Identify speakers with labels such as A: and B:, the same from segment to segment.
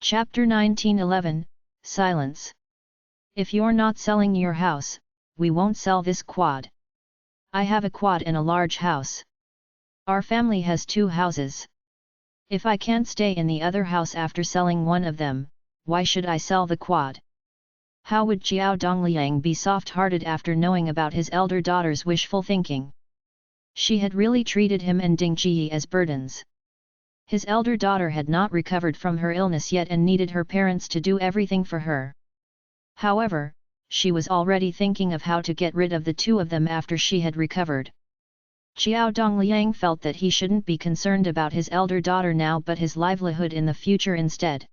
A: Chapter 1911, Silence. If you're not selling your house, we won't sell this quad. I have a quad and a large house. Our family has 2 houses. If I can't stay in the other house after selling one of them, why should I sell the quad? How would Xiao Dongliang be soft-hearted after knowing about his elder daughter's wishful thinking? She had really treated him and Ding Ji as burdens. His elder daughter had not recovered from her illness yet and needed her parents to do everything for her. However, she was already thinking of how to get rid of the 2 of them after she had recovered. Xiao Dongliang felt that he shouldn't be concerned about his elder daughter now but his livelihood in the future instead.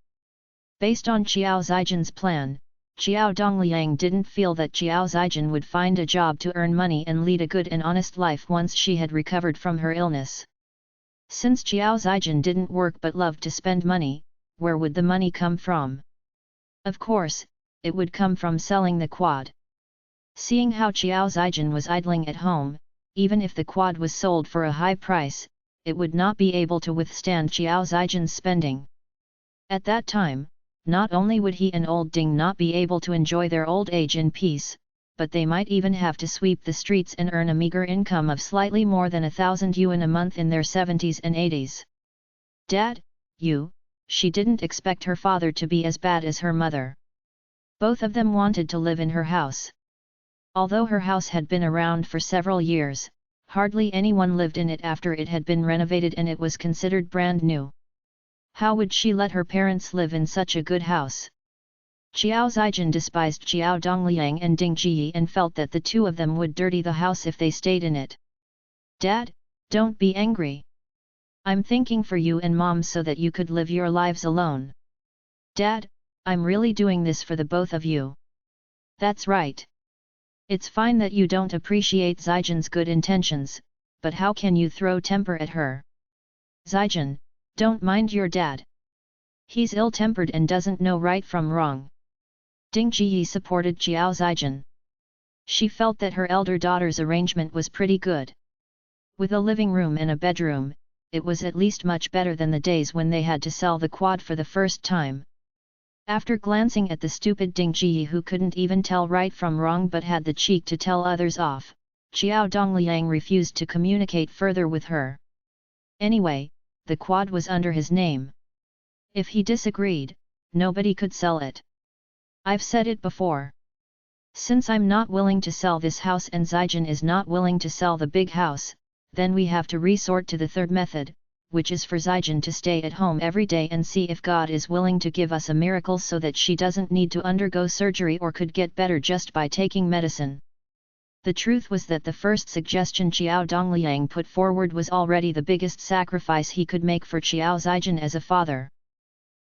A: Based on Xiao Zijin's plan, Xiao Dongliang didn't feel that Xiao Zijin would find a job to earn money and lead a good and honest life once she had recovered from her illness. Since Xiao Zijin didn't work but loved to spend money, where would the money come from? Of course, it would come from selling the quad. Seeing how Xiao Zijin was idling at home, even if the quad was sold for a high price, it would not be able to withstand Xiao Zijin's spending. At that time, not only would he and old Ding not be able to enjoy their old age in peace, but they might even have to sweep the streets and earn a meager income of slightly more than 1,000 yuan a month in their 70s and 80s. Dad, she didn't expect her father to be as bad as her mother. Both of them wanted to live in her house. Although her house had been around for several years, hardly anyone lived in it after it had been renovated and it was considered brand new. How would she let her parents live in such a good house? Xiao Zijin despised Xiao Dongliang and Ding Ji and felt that the 2 of them would dirty the house if they stayed in it. Dad, don't be angry. I'm thinking for you and Mom so that you could live your lives alone. Dad, I'm really doing this for the both of you. That's right. It's fine that you don't appreciate Zijin's good intentions, but how can you throw temper at her? Zijin, don't mind your dad. He's ill-tempered and doesn't know right from wrong. Ding Ji supported Xiao Zijin. She felt that her elder daughter's arrangement was pretty good. With a living room and a bedroom, it was at least much better than the days when they had to sell the quad for the first time. After glancing at the stupid Ding Ji who couldn't even tell right from wrong but had the cheek to tell others off, Xiao Dongliang refused to communicate further with her. Anyway, the quad was under his name. If he disagreed, nobody could sell it. I've said it before. Since I'm not willing to sell this house and Zijin is not willing to sell the big house, then we have to resort to the third method, which is for Zijin to stay at home every day and see if God is willing to give us a miracle so that she doesn't need to undergo surgery or could get better just by taking medicine. The truth was that the first suggestion Xiao Dongliang put forward was already the biggest sacrifice he could make for Xiao Zijin as a father.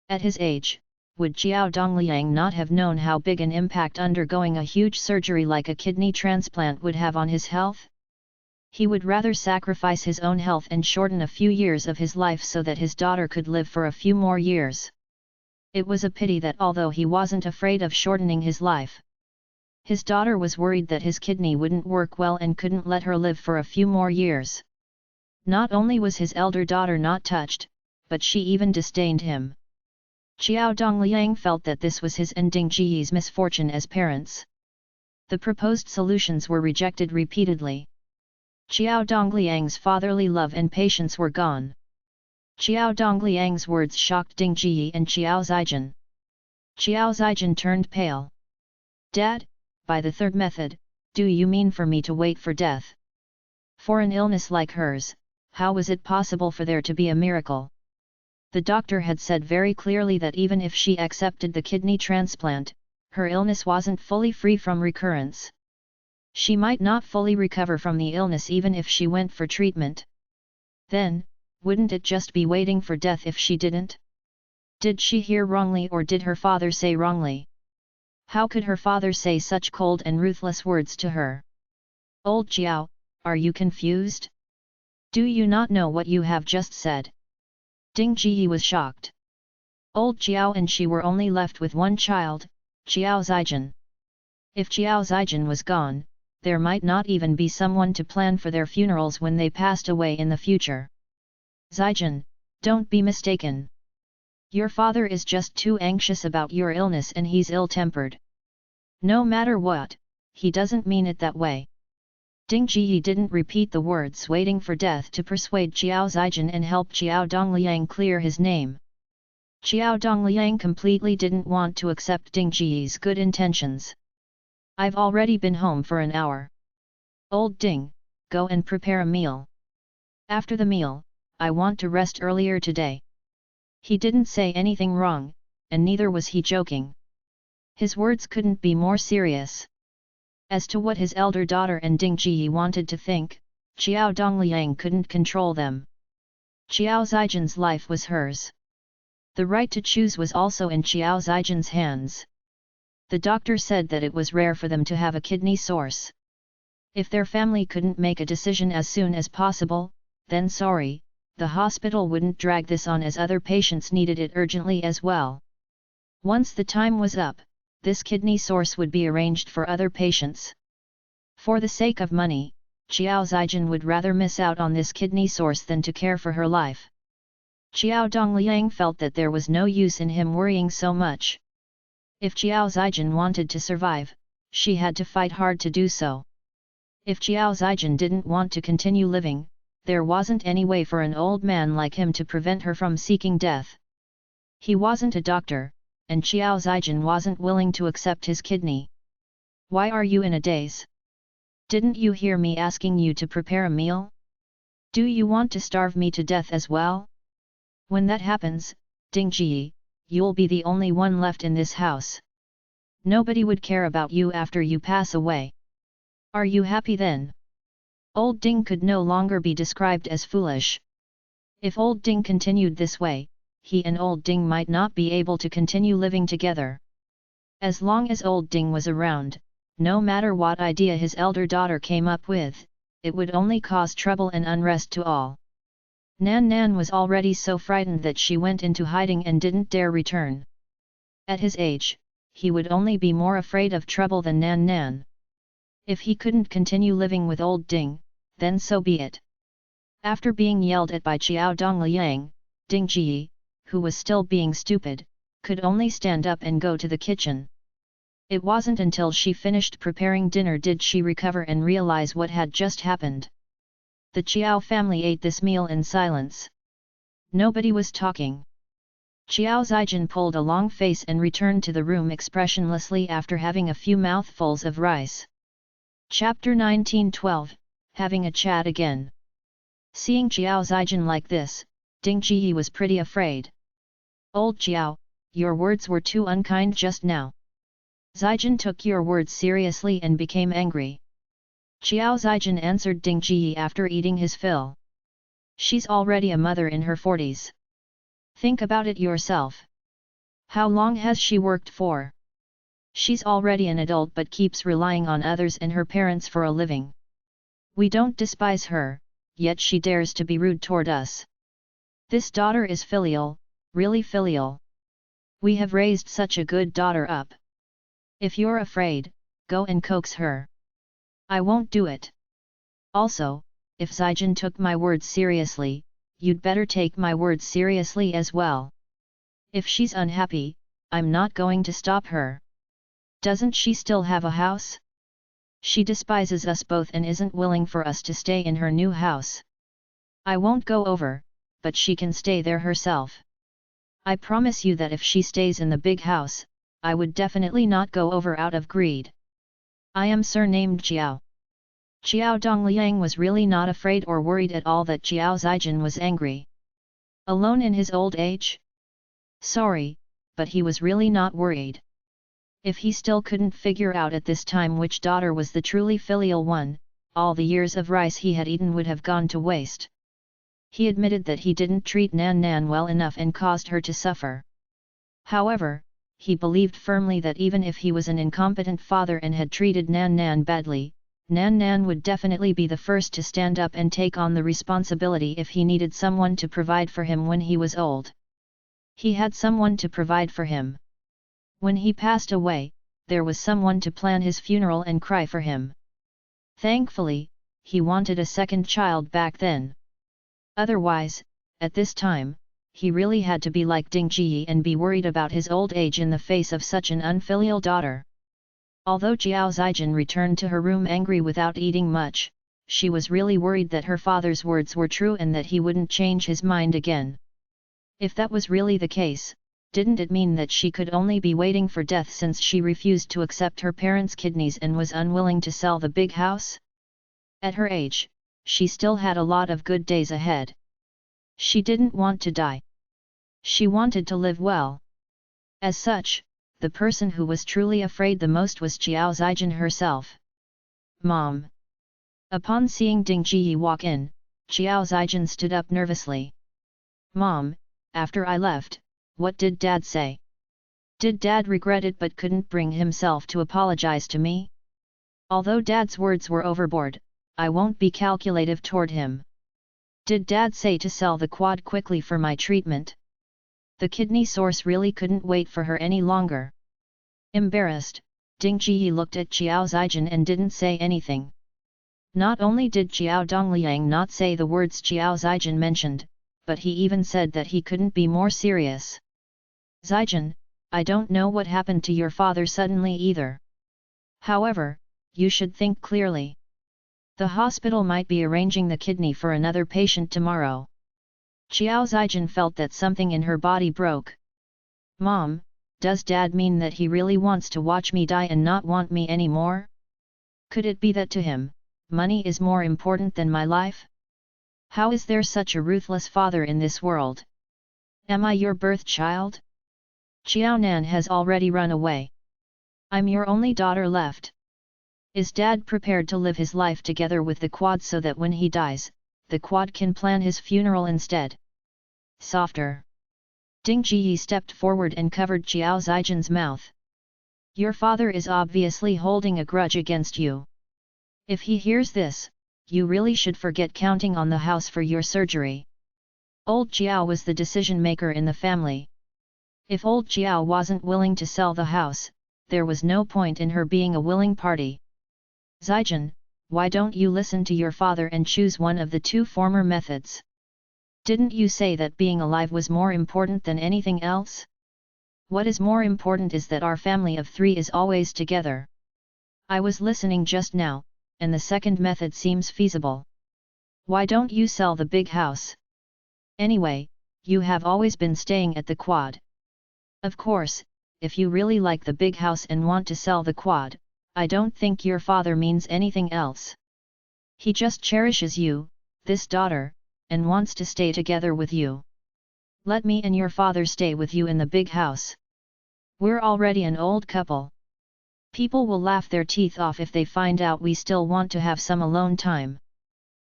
A: At his age, would Xiao Dongliang not have known how big an impact undergoing a huge surgery like a kidney transplant would have on his health? He would rather sacrifice his own health and shorten a few years of his life so that his daughter could live for a few more years. It was a pity that although he wasn't afraid of shortening his life, his daughter was worried that his kidney wouldn't work well and couldn't let her live for a few more years. Not only was his elder daughter not touched, but she even disdained him. Xiao Dongliang felt that this was his and Ding Ji's misfortune as parents. The proposed solutions were rejected repeatedly. Xiao Dongliang's fatherly love and patience were gone. Xiao Dongliang's words shocked Ding Ji and Xiao Zijin. Xiao Zijin turned pale. Dad, by the third method, do you mean for me to wait for death? For an illness like hers, how was it possible for there to be a miracle? The doctor had said very clearly that even if she accepted the kidney transplant, her illness wasn't fully free from recurrence. She might not fully recover from the illness even if she went for treatment. Then, wouldn't it just be waiting for death if she didn't? Did she hear wrongly or did her father say wrongly? How could her father say such cold and ruthless words to her? Old Xiao, are you confused? Do you not know what you have just said? Ding Ji was shocked. Old Xiao and she were only left with one child, Xiao Zijin. If Xiao Zijin was gone, there might not even be someone to plan for their funerals when they passed away in the future. Zijin, don't be mistaken. Your father is just too anxious about your illness and he's ill-tempered. No matter what, he doesn't mean it that way. Ding Ji didn't repeat the words, waiting for death to persuade Qiao Zijin and help Qiao Dongliang clear his name. Qiao Dongliang completely didn't want to accept Ding Ji's good intentions. I've already been home for an hour. Old Ding, go and prepare a meal. After the meal, I want to rest earlier today. He didn't say anything wrong, and neither was he joking. His words couldn't be more serious. As to what his elder daughter and Ding Ji wanted to think, Qiao Dongliang couldn't control them. Qiao Zijin's life was hers. The right to choose was also in Qiao Zijin's hands. The doctor said that it was rare for them to have a kidney source. If their family couldn't make a decision as soon as possible, then sorry, the hospital wouldn't drag this on as other patients needed it urgently as well. Once the time was up, this kidney source would be arranged for other patients. For the sake of money, Qiao Zijin would rather miss out on this kidney source than to care for her life. Qiao Dongliang felt that there was no use in him worrying so much. If Qiao Zijin wanted to survive, she had to fight hard to do so. If Qiao Zijin didn't want to continue living, there wasn't any way for an old man like him to prevent her from seeking death. He wasn't a doctor, and Qiao Zijin wasn't willing to accept his kidney. Why are you in a daze? Didn't you hear me asking you to prepare a meal? Do you want to starve me to death as well? When that happens, Ding Ji, you'll be the only one left in this house. Nobody would care about you after you pass away. Are you happy then? Old Ding could no longer be described as foolish. If Old Ding continued this way, he and Old Ding might not be able to continue living together. As long as Old Ding was around, no matter what idea his elder daughter came up with, it would only cause trouble and unrest to all. Nan Nan was already so frightened that she went into hiding and didn't dare return. At his age, he would only be more afraid of trouble than Nan Nan. If he couldn't continue living with Old Ding, then so be it. After being yelled at by Qiao Dongliang, Ding Ji, who was still being stupid, could only stand up and go to the kitchen. It wasn't until she finished preparing dinner did she recover and realize what had just happened. The Qiao family ate this meal in silence. Nobody was talking. Qiao Zijin pulled a long face and returned to the room expressionlessly after having a few mouthfuls of rice. Chapter 1912, Having a Chat Again. Seeing Qiao Zijin like this, Ding Ji was pretty afraid. Old Qiao, your words were too unkind just now. Zijin took your words seriously and became angry. Qiao Zijin answered Ding Ji after eating his fill. She's already a mother in her 40s. Think about it yourself. How long has she worked for? She's already an adult but keeps relying on others and her parents for a living. We don't despise her, yet she dares to be rude toward us. This daughter is filial, really filial. We have raised such a good daughter up. If you're afraid, go and coax her. I won't do it. Also, if Zijin took my words seriously, you'd better take my words seriously as well. If she's unhappy, I'm not going to stop her. Doesn't she still have a house? She despises us both and isn't willing for us to stay in her new house. I won't go over, but she can stay there herself. I promise you that if she stays in the big house, I would definitely not go over out of greed. I am surnamed Qiao. Qiao Dongliang was really not afraid or worried at all that Qiao Zijin was angry. Alone in his old age? Sorry, but he was really not worried. If he still couldn't figure out at this time which daughter was the truly filial one, all the years of rice he had eaten would have gone to waste. He admitted that he didn't treat Nan Nan well enough and caused her to suffer. However, he believed firmly that even if he was an incompetent father and had treated Nan Nan badly, Nan Nan would definitely be the first to stand up and take on the responsibility if he needed someone to provide for him when he was old. He had someone to provide for him. When he passed away, there was someone to plan his funeral and cry for him. Thankfully, he wanted a second child back then. Otherwise, at this time, he really had to be like Ding Ji and be worried about his old age in the face of such an unfilial daughter. Although Jiao Zijin returned to her room angry without eating much, she was really worried that her father's words were true and that he wouldn't change his mind again. If that was really the case, didn't it mean that she could only be waiting for death since she refused to accept her parents' kidneys and was unwilling to sell the big house? At her age, she still had a lot of good days ahead. She didn't want to die. She wanted to live well. As such, the person who was truly afraid the most was Jiao Zijin herself. Mom. Upon seeing Ding Ji walk in, Jiao Zijin stood up nervously. Mom, after I left, what did Dad say? Did Dad regret it but couldn't bring himself to apologize to me? Although Dad's words were overboard, I won't be calculative toward him. Did Dad say to sell the quad quickly for my treatment? The kidney source really couldn't wait for her any longer. Embarrassed, Ding Ji looked at Jiao Zijin and didn't say anything. Not only did Jiao Dongliang not say the words Jiao Zijin mentioned, but he even said that he couldn't be more serious. Zijin, I don't know what happened to your father suddenly either. However, you should think clearly. The hospital might be arranging the kidney for another patient tomorrow. Jiao Zijin felt that something in her body broke. Mom, does Dad mean that he really wants to watch me die and not want me anymore? Could it be that to him, money is more important than my life? How is there such a ruthless father in this world? Am I your birth child? Qiaonan has already run away. I'm your only daughter left. Is Dad prepared to live his life together with the quad so that when he dies, the quad can plan his funeral instead? Softer. Ding Ji stepped forward and covered Jiao Zijin's mouth. Your father is obviously holding a grudge against you. If he hears this, you really should forget counting on the house for your surgery. Old Jiao was the decision maker in the family. If old Jiao wasn't willing to sell the house, there was no point in her being a willing party. Zijin, why don't you listen to your father and choose one of the two former methods? Didn't you say that being alive was more important than anything else? What is more important is that our family of 3 is always together. I was listening just now, and the second method seems feasible. Why don't you sell the big house? Anyway, you have always been staying at the quad. Of course, if you really like the big house and want to sell the quad, I don't think your father means anything else. He just cherishes you, this daughter, and wants to stay together with you. Let me and your father stay with you in the big house. We're already an old couple. People will laugh their teeth off if they find out we still want to have some alone time.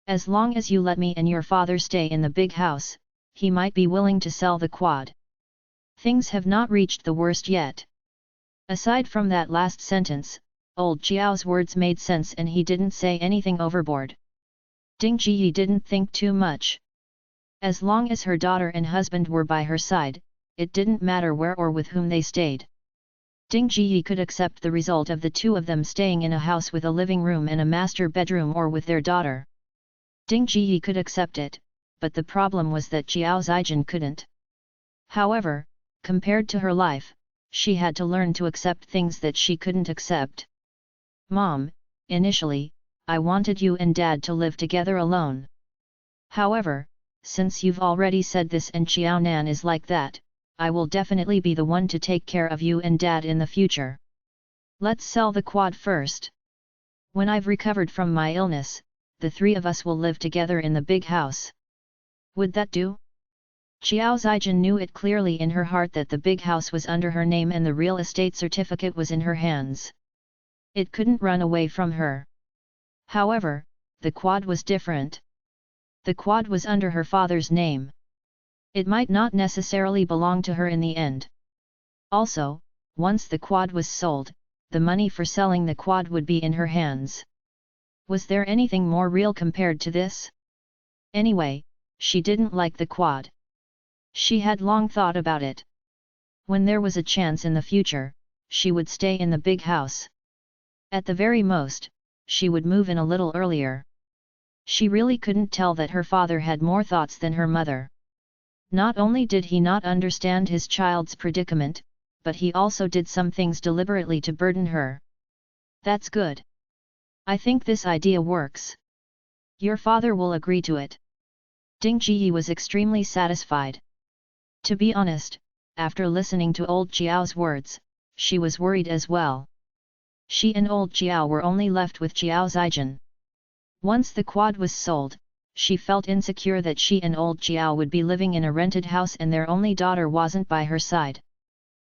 A: As long as you let me and your father stay in the big house, he might be willing to sell the quad. Things have not reached the worst yet. Aside from that last sentence, old Jiao's words made sense and he didn't say anything overboard. Ding Ji didn't think too much. As long as her daughter and husband were by her side, it didn't matter where or with whom they stayed. Ding Ji could accept the result of the two of them staying in a house with a living room and a master bedroom or with their daughter. Ding Ji could accept it, but the problem was that Jiao Zijin couldn't. However, compared to her life, she had to learn to accept things that she couldn't accept. Mom, initially, I wanted you and Dad to live together alone. However, since you've already said this and Qiaonan is like that, I will definitely be the one to take care of you and Dad in the future. Let's sell the quad first. When I've recovered from my illness, the 3 of us will live together in the big house. Would that do? Jiao Zijin knew it clearly in her heart that the big house was under her name and the real estate certificate was in her hands. It couldn't run away from her. However, the quad was different. The quad was under her father's name. It might not necessarily belong to her in the end. Also, once the quad was sold, the money for selling the quad would be in her hands. Was there anything more real compared to this? Anyway, she didn't like the quad. She had long thought about it. When there was a chance in the future, she would stay in the big house. At the very most, she would move in a little earlier. She really couldn't tell that her father had more thoughts than her mother. Not only did he not understand his child's predicament, but he also did some things deliberately to burden her. That's good. I think this idea works. Your father will agree to it. Ding Jiyi was extremely satisfied. To be honest, after listening to old Jiao's words, she was worried as well. She and old Jiao were only left with Jiao Zijin. Once the quad was sold, she felt insecure that she and old Jiao would be living in a rented house and their only daughter wasn't by her side.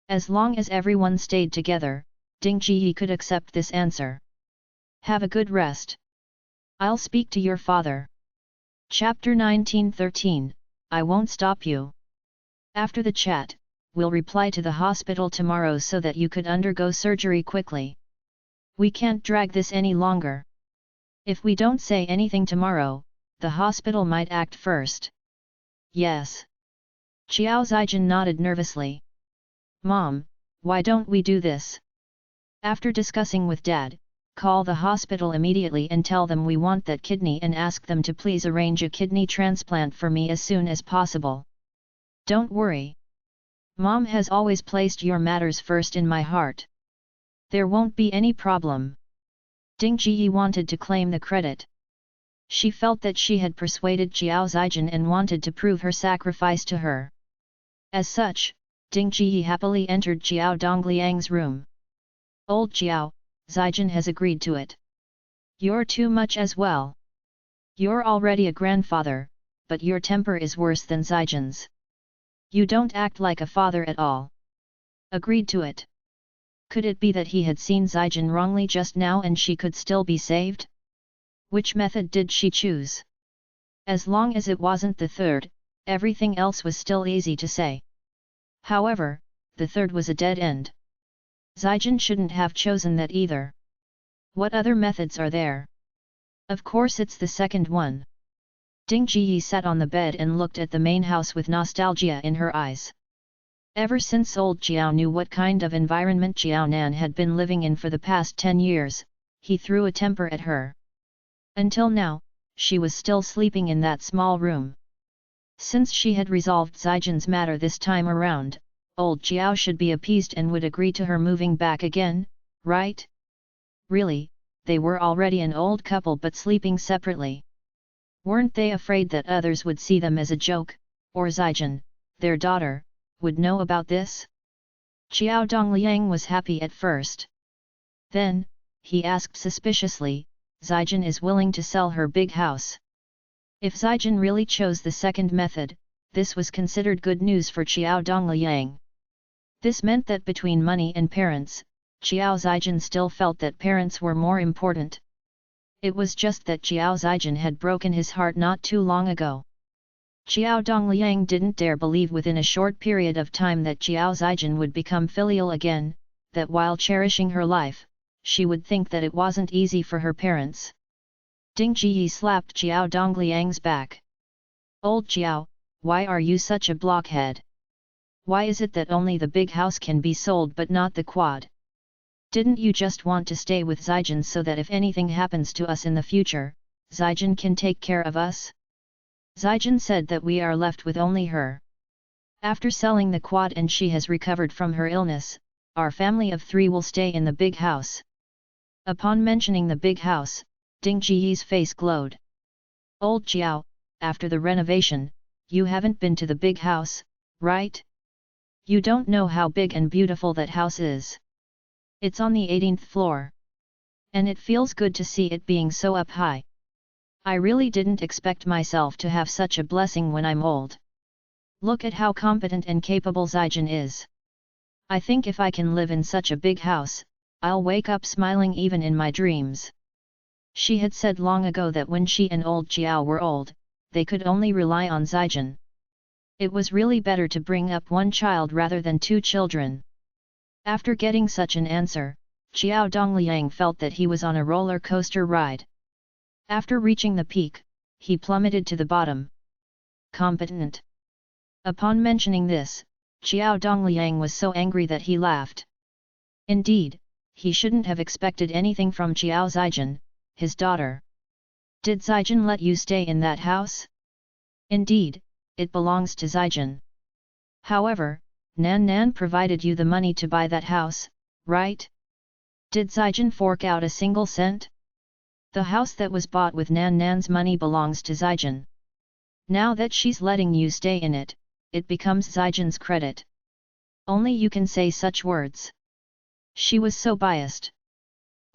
A: As long as everyone stayed together, Ding Jiyi could accept this answer. Have a good rest. I'll speak to your father. Chapter 1913, I won't stop you. After the chat, we'll reply to the hospital tomorrow so that you could undergo surgery quickly. We can't drag this any longer. If we don't say anything tomorrow, the hospital might act first. Yes. Qiao Zijin nodded nervously. Mom, why don't we do this? After discussing with Dad, call the hospital immediately and tell them we want that kidney and ask them to please arrange a kidney transplant for me as soon as possible. Don't worry. Mom has always placed your matters first in my heart. There won't be any problem. Ding Jiyi wanted to claim the credit. She felt that she had persuaded Jiao Zijin and wanted to prove her sacrifice to her. As such, Ding Jiyi happily entered Jiao Dongliang's room. Old Jiao, Zijin has agreed to it. You're too much as well. You're already a grandfather, but your temper is worse than Zijin's. You don't act like a father at all. Agreed to it. Could it be that he had seen Zijin wrongly just now and she could still be saved? Which method did she choose? As long as it wasn't the third, everything else was still easy to say. However, the third was a dead end. Zijin shouldn't have chosen that either. What other methods are there? Of course it's the second one. Ding Jiyi sat on the bed and looked at the main house with nostalgia in her eyes. Ever since old Jiao knew what kind of environment Jiao Nan had been living in for the past 10 years, he threw a temper at her. Until now, she was still sleeping in that small room. Since she had resolved Zijin's matter this time around, old Jiao should be appeased and would agree to her moving back again, right? Really, they were already an old couple but sleeping separately. Weren't they afraid that others would see them as a joke, or Zijin, their daughter, would know about this? Qiao Dongliang was happy at first. Then, he asked suspiciously, Zijin is willing to sell her big house. If Zijin really chose the second method, this was considered good news for Qiao Dongliang. This meant that between money and parents, Qiao Zijin still felt that parents were more important. It was just that Qiao Zijin had broken his heart not too long ago. Qiao Dongliang didn't dare believe within a short period of time that Qiao Zijin would become filial again, that while cherishing her life, she would think that it wasn't easy for her parents. Ding Jiyi slapped Qiao Dongliang's back. Old Qiao, why are you such a blockhead? Why is it that only the big house can be sold but not the quad? Didn't you just want to stay with Zijin so that if anything happens to us in the future, Zijin can take care of us? Zijin said that we are left with only her. After selling the quad and she has recovered from her illness, our family of 3 will stay in the big house. Upon mentioning the big house, Ding Jiyi's face glowed. Old Jiao, after the renovation, you haven't been to the big house, right? You don't know how big and beautiful that house is. It's on the 18th floor. And it feels good to see it being so up high. I really didn't expect myself to have such a blessing when I'm old. Look at how competent and capable Zijin is. I think if I can live in such a big house, I'll wake up smiling even in my dreams. She had said long ago that when she and old Jiao were old, they could only rely on Zijin. It was really better to bring up one child rather than 2 children. After getting such an answer, Qiao Dongliang felt that he was on a roller coaster ride. After reaching the peak, he plummeted to the bottom. Competent. Upon mentioning this, Qiao Dongliang was so angry that he laughed. Indeed, he shouldn't have expected anything from Qiao Zijin, his daughter. Did Zijin let you stay in that house? Indeed, it belongs to Zijin. However, Nan Nan provided you the money to buy that house, right? Did Zijin fork out a single cent? The house that was bought with Nan Nan's money belongs to Zijin. Now that she's letting you stay in it, it becomes Zijin's credit. Only you can say such words. She was so biased.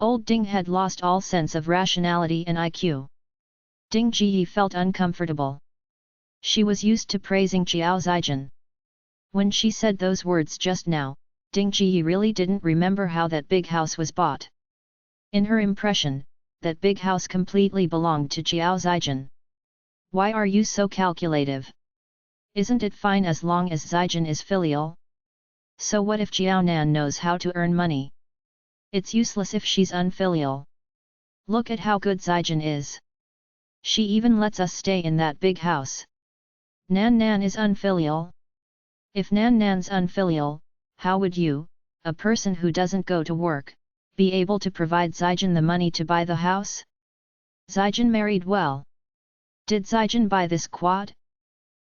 A: Old Ding had lost all sense of rationality and IQ. Ding Ji felt uncomfortable. She was used to praising Xiao Zijin. When she said those words just now, Ding Ji really didn't remember how that big house was bought. In her impression, that big house completely belonged to Xiao Zijin. Why are you so calculative? Isn't it fine as long as Zijin is filial? So what if Xiao Nan knows how to earn money? It's useless if she's unfilial. Look at how good Zijin is. She even lets us stay in that big house. Nan Nan is unfilial? If Nan Nan's unfilial, how would you, a person who doesn't go to work, be able to provide Zijin the money to buy the house? Zijin married well. Did Zijin buy this quad?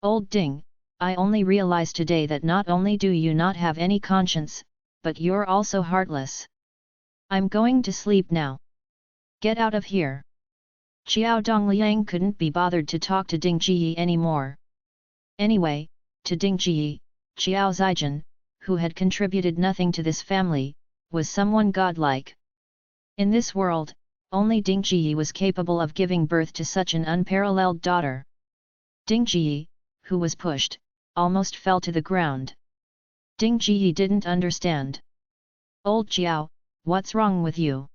A: Old Ding, I only realized today that not only do you not have any conscience, but you're also heartless. I'm going to sleep now. Get out of here. Xiao Dongliang couldn't be bothered to talk to Ding Ji anymore. Anyway, to Ding Ji, Xiao Zijin, who had contributed nothing to this family, was someone godlike. In this world, only Ding Ji was capable of giving birth to such an unparalleled daughter. Ding Ji, who was pushed, almost fell to the ground. Ding Ji didn't understand. Old Xiao, what's wrong with you?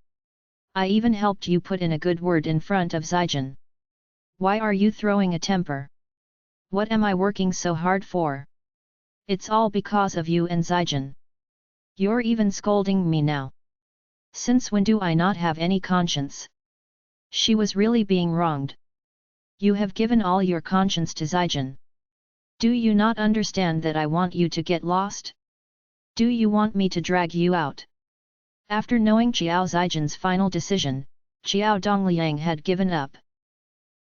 A: I even helped you put in a good word in front of Zijin. Why are you throwing a temper? What am I working so hard for? It's all because of you and Zijin. You're even scolding me now. Since when do I not have any conscience? She was really being wronged. You have given all your conscience to Zijin. Do you not understand that I want you to get lost? Do you want me to drag you out? After knowing Xiao Zijin's final decision, Xiao Dongliang had given up.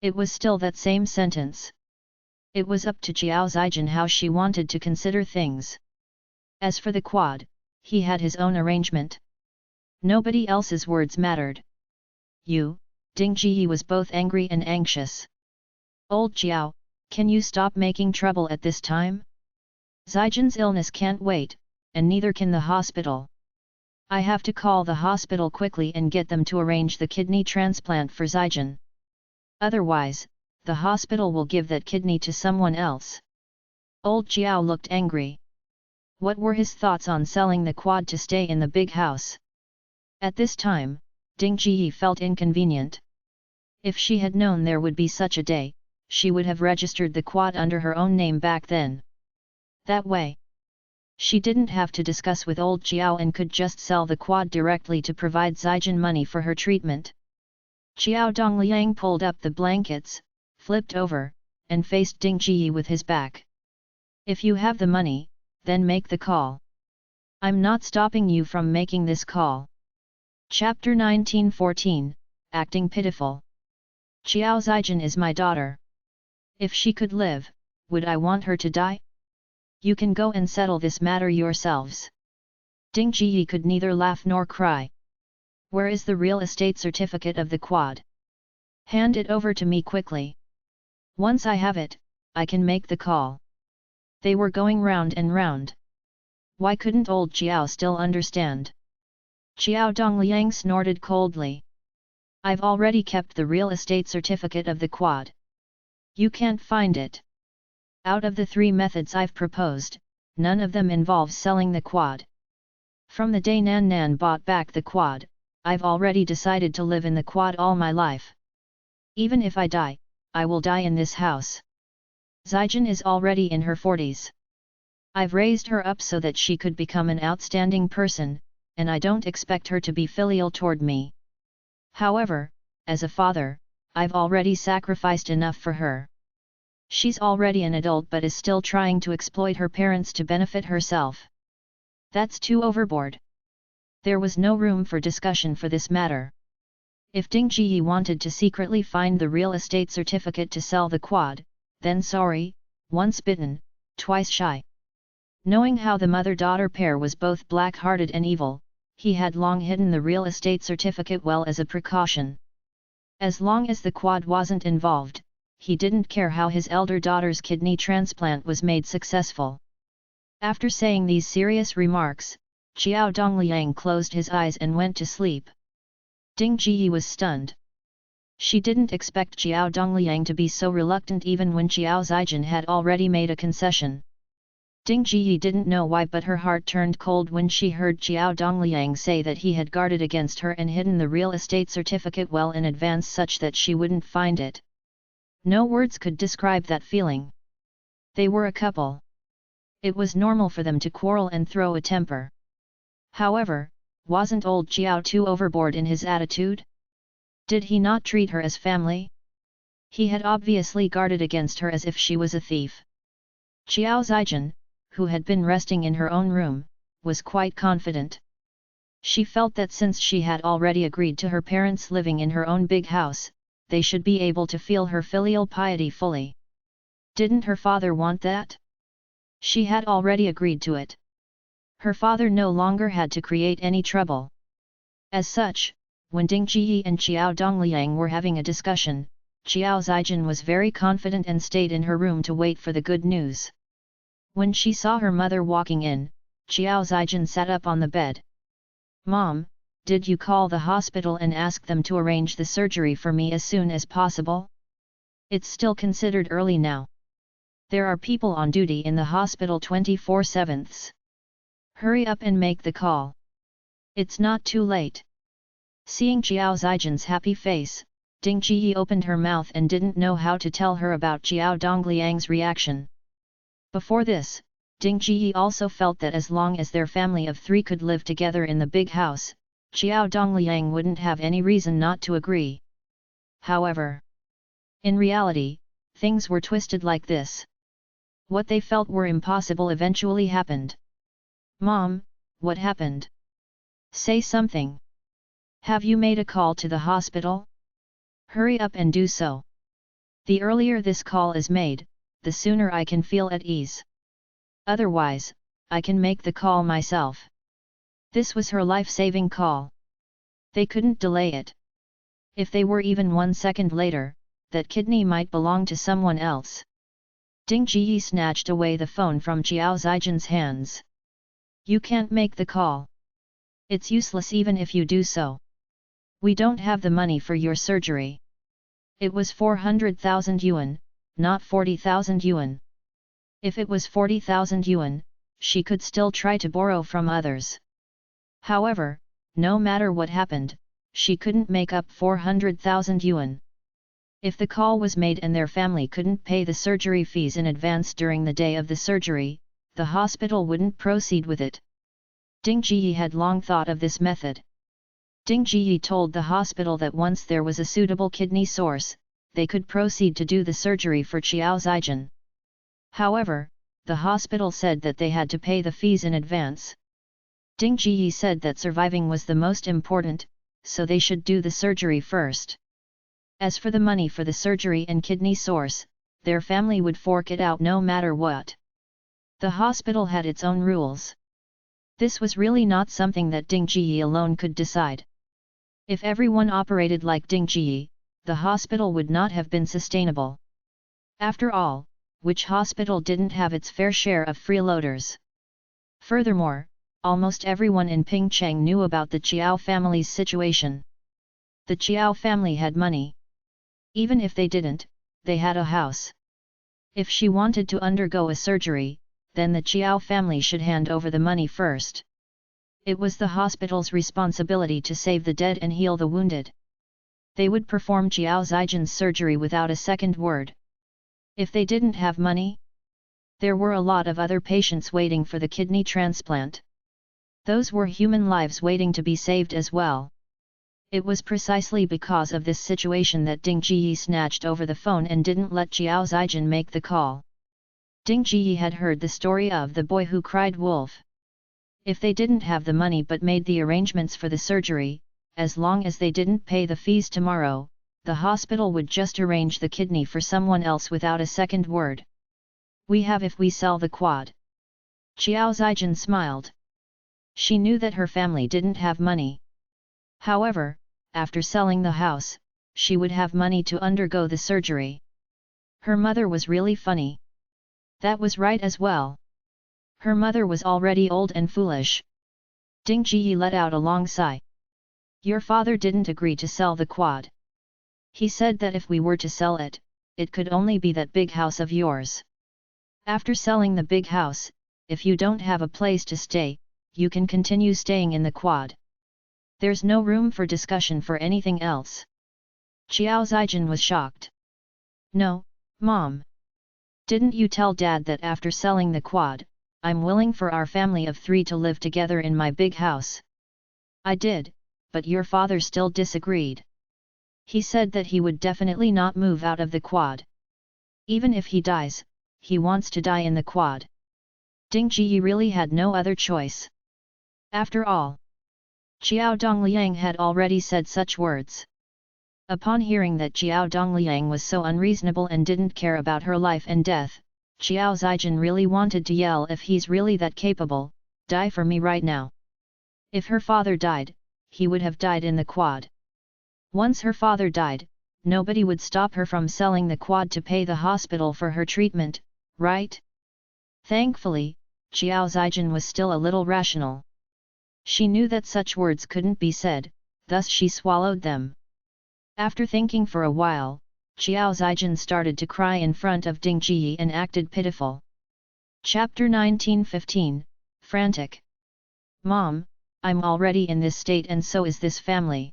A: It was still that same sentence. It was up to Xiao Zijin how she wanted to consider things. As for the quad, he had his own arrangement. Nobody else's words mattered. You, Ding Ji was both angry and anxious. Old Xiao, can you stop making trouble at this time? Zijin's illness can't wait, and neither can the hospital. I have to call the hospital quickly and get them to arrange the kidney transplant for Zijin. Otherwise, the hospital will give that kidney to someone else. Old Xiao looked angry. What were his thoughts on selling the quad to stay in the big house? At this time, Ding Ji felt inconvenient. If she had known there would be such a day, she would have registered the quad under her own name back then. That way, she didn't have to discuss with old Xiao and could just sell the quad directly to provide Zijin money for her treatment. Xiao Dongliang pulled up the blankets, flipped over, and faced Ding Ji with his back. If you have the money, then make the call. I'm not stopping you from making this call. Chapter 1914, Acting Pitiful. Xiao Zijin is my daughter. If she could live, would I want her to die? You can go and settle this matter yourselves. Ding Ji could neither laugh nor cry. Where is the real estate certificate of the quad? Hand it over to me quickly. Once I have it, I can make the call. They were going round and round. Why couldn't old Xiao still understand? Xiao Dongliang snorted coldly. I've already kept the real estate certificate of the quad. You can't find it. Out of the 3 methods I've proposed, none of them involves selling the quad. From the day Nan Nan bought back the quad, I've already decided to live in the quad all my life. Even if I die, I will die in this house. Zijin is already in her 40s. I've raised her up so that she could become an outstanding person, and I don't expect her to be filial toward me. However, as a father, I've already sacrificed enough for her. She's already an adult but is still trying to exploit her parents to benefit herself. That's too overboard. There was no room for discussion for this matter. If Ding Ji wanted to secretly find the real estate certificate to sell the quad, then sorry, once bitten, twice shy. Knowing how the mother-daughter pair was both black-hearted and evil, he had long hidden the real estate certificate well as a precaution. As long as the quad wasn't involved, he didn't care how his elder daughter's kidney transplant was made successful. After saying these serious remarks, Xiao Dongliang closed his eyes and went to sleep. Ding Jiyi was stunned. She didn't expect Xiao Dongliang to be so reluctant even when Xiao Zijin had already made a concession. Ding Jiyi didn't know why, but her heart turned cold when she heard Xiao Dongliang say that he had guarded against her and hidden the real estate certificate well in advance such that she wouldn't find it. No words could describe that feeling. They were a couple. It was normal for them to quarrel and throw a temper. However, wasn't old Xiao too overboard in his attitude? Did he not treat her as family? He had obviously guarded against her as if she was a thief. Xiao Zijin, who had been resting in her own room, was quite confident. She felt that since she had already agreed to her parents living in her own big house, they should be able to feel her filial piety fully. Didn't her father want that? She had already agreed to it. Her father no longer had to create any trouble. As such, when Ding Jiyi and Xiao Dongliang were having a discussion, Xiao Zijin was very confident and stayed in her room to wait for the good news. When she saw her mother walking in, Xiao Zijin sat up on the bed. "Mom, did you call the hospital and ask them to arrange the surgery for me as soon as possible? It's still considered early now. There are people on duty in the hospital 24/7. Hurry up and make the call. It's not too late." Seeing Xiao Zijin's happy face, Ding Jiyi opened her mouth and didn't know how to tell her about Xiao Dongliang's reaction. Before this, Ding Jiyi also felt that as long as their family of three could live together in the big house, Xiao Dongliang wouldn't have any reason not to agree. However, in reality, things were twisted like this. What they felt were impossible eventually happened. "Mom, what happened? Say something. Have you made a call to the hospital? Hurry up and do so. The earlier this call is made, the sooner I can feel at ease. Otherwise, I can make the call myself." This was her life-saving call. They couldn't delay it. If they were even 1 second later, that kidney might belong to someone else. Ding Jiyi snatched away the phone from Xiao Zijin's hands. "You can't make the call. It's useless even if you do so. We don't have the money for your surgery." It was 400,000 yuan, not 40,000 yuan. If it was 40,000 yuan, she could still try to borrow from others. However, no matter what happened, she couldn't make up 400,000 yuan. If the call was made and their family couldn't pay the surgery fees in advance during the day of the surgery, the hospital wouldn't proceed with it. Ding Jiyi had long thought of this method. Ding Jiyi told the hospital that once there was a suitable kidney source, they could proceed to do the surgery for Xiao Zijin. However, the hospital said that they had to pay the fees in advance. Ding Jiyi said that surviving was the most important, so they should do the surgery first. As for the money for the surgery and kidney source, their family would fork it out no matter what. The hospital had its own rules. This was really not something that Ding Jiyi alone could decide. If everyone operated like Ding Jiyi, the hospital would not have been sustainable. After all, which hospital didn't have its fair share of freeloaders? Furthermore, almost everyone in Pingcheng knew about the Chiao family's situation. The Chiao family had money. Even if they didn't, they had a house. If she wanted to undergo a surgery, then the Chiao family should hand over the money first. It was the hospital's responsibility to save the dead and heal the wounded. They would perform Xiao Zijin's surgery without a second word. If they didn't have money, there were a lot of other patients waiting for the kidney transplant. Those were human lives waiting to be saved as well. It was precisely because of this situation that Ding Jiyi snatched over the phone and didn't let Xiao Zijin make the call. Ding Jiyi had heard the story of the boy who cried wolf. If they didn't have the money but made the arrangements for the surgery, as long as they didn't pay the fees tomorrow, the hospital would just arrange the kidney for someone else without a second word. We have if we sell the quad. Xiao Zijin smiled. She knew that her family didn't have money. However, after selling the house, she would have money to undergo the surgery. Her mother was really funny. That was right as well. Her mother was already old and foolish. Ding Ji let out a long sigh. Your father didn't agree to sell the quad. He said that if we were to sell it, it could only be that big house of yours. After selling the big house, if you don't have a place to stay, you can continue staying in the quad. There's no room for discussion for anything else. Xiao Zijin was shocked. No, Mom. Didn't you tell Dad that after selling the quad, I'm willing for our family of 3 to live together in my big house? I did, but your father still disagreed. He said that he would definitely not move out of the quad. Even if he dies, he wants to die in the quad. Ding Ji really had no other choice. After all, Xiao Dongliang had already said such words. Upon hearing that Xiao Dongliang was so unreasonable and didn't care about her life and death, Xiao Zijin really wanted to yell, if he's really that capable, die for me right now. If her father died, he would have died in the quad. Once her father died, nobody would stop her from selling the quad to pay the hospital for her treatment, right? Thankfully, Xiao Zijin was still a little rational. She knew that such words couldn't be said, thus she swallowed them. After thinking for a while, Xiao Zijin started to cry in front of Ding Ji and acted pitiful. Chapter 1915, Frantic. Mom, I'm already in this state and so is this family.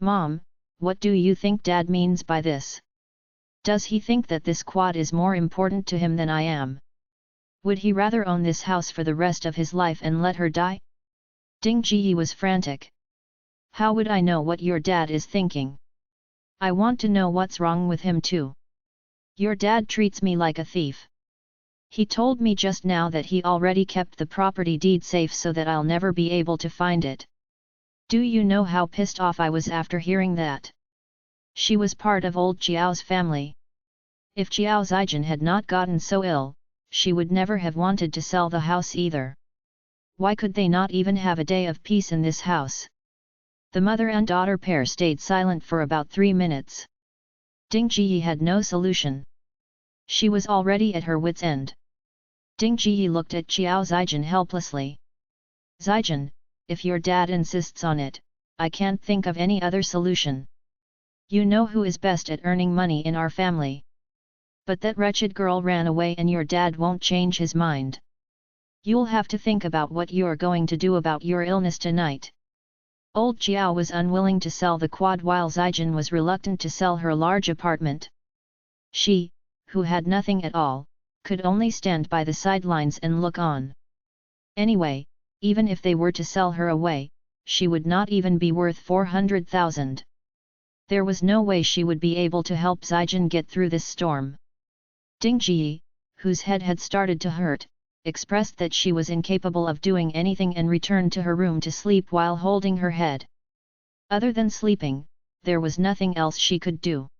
A: Mom, what do you think Dad means by this? Does he think that this quad is more important to him than I am? Would he rather own this house for the rest of his life and let her die? Ding Ji was frantic. How would I know what your dad is thinking? I want to know what's wrong with him too. Your dad treats me like a thief. He told me just now that he already kept the property deed safe so that I'll never be able to find it. Do you know how pissed off I was after hearing that? She was part of old Xiao's family. If Xiao Zijin had not gotten so ill, she would never have wanted to sell the house either. Why could they not even have a day of peace in this house? The mother and daughter pair stayed silent for about 3 minutes. Ding Ji had no solution. She was already at her wits' end. Ding Ji looked at Xiao Zijin helplessly. Zijin, if your dad insists on it, I can't think of any other solution. You know who is best at earning money in our family. But that wretched girl ran away and your dad won't change his mind. You'll have to think about what you're going to do about your illness tonight. Old Xiao was unwilling to sell the quad while Zijin was reluctant to sell her large apartment. She, who had nothing at all, could only stand by the sidelines and look on. Anyway, even if they were to sell her away, she would not even be worth 400,000. There was no way she would be able to help Zijin get through this storm. Ding Ji, whose head had started to hurt, expressed that she was incapable of doing anything and returned to her room to sleep while holding her head. Other than sleeping, there was nothing else she could do.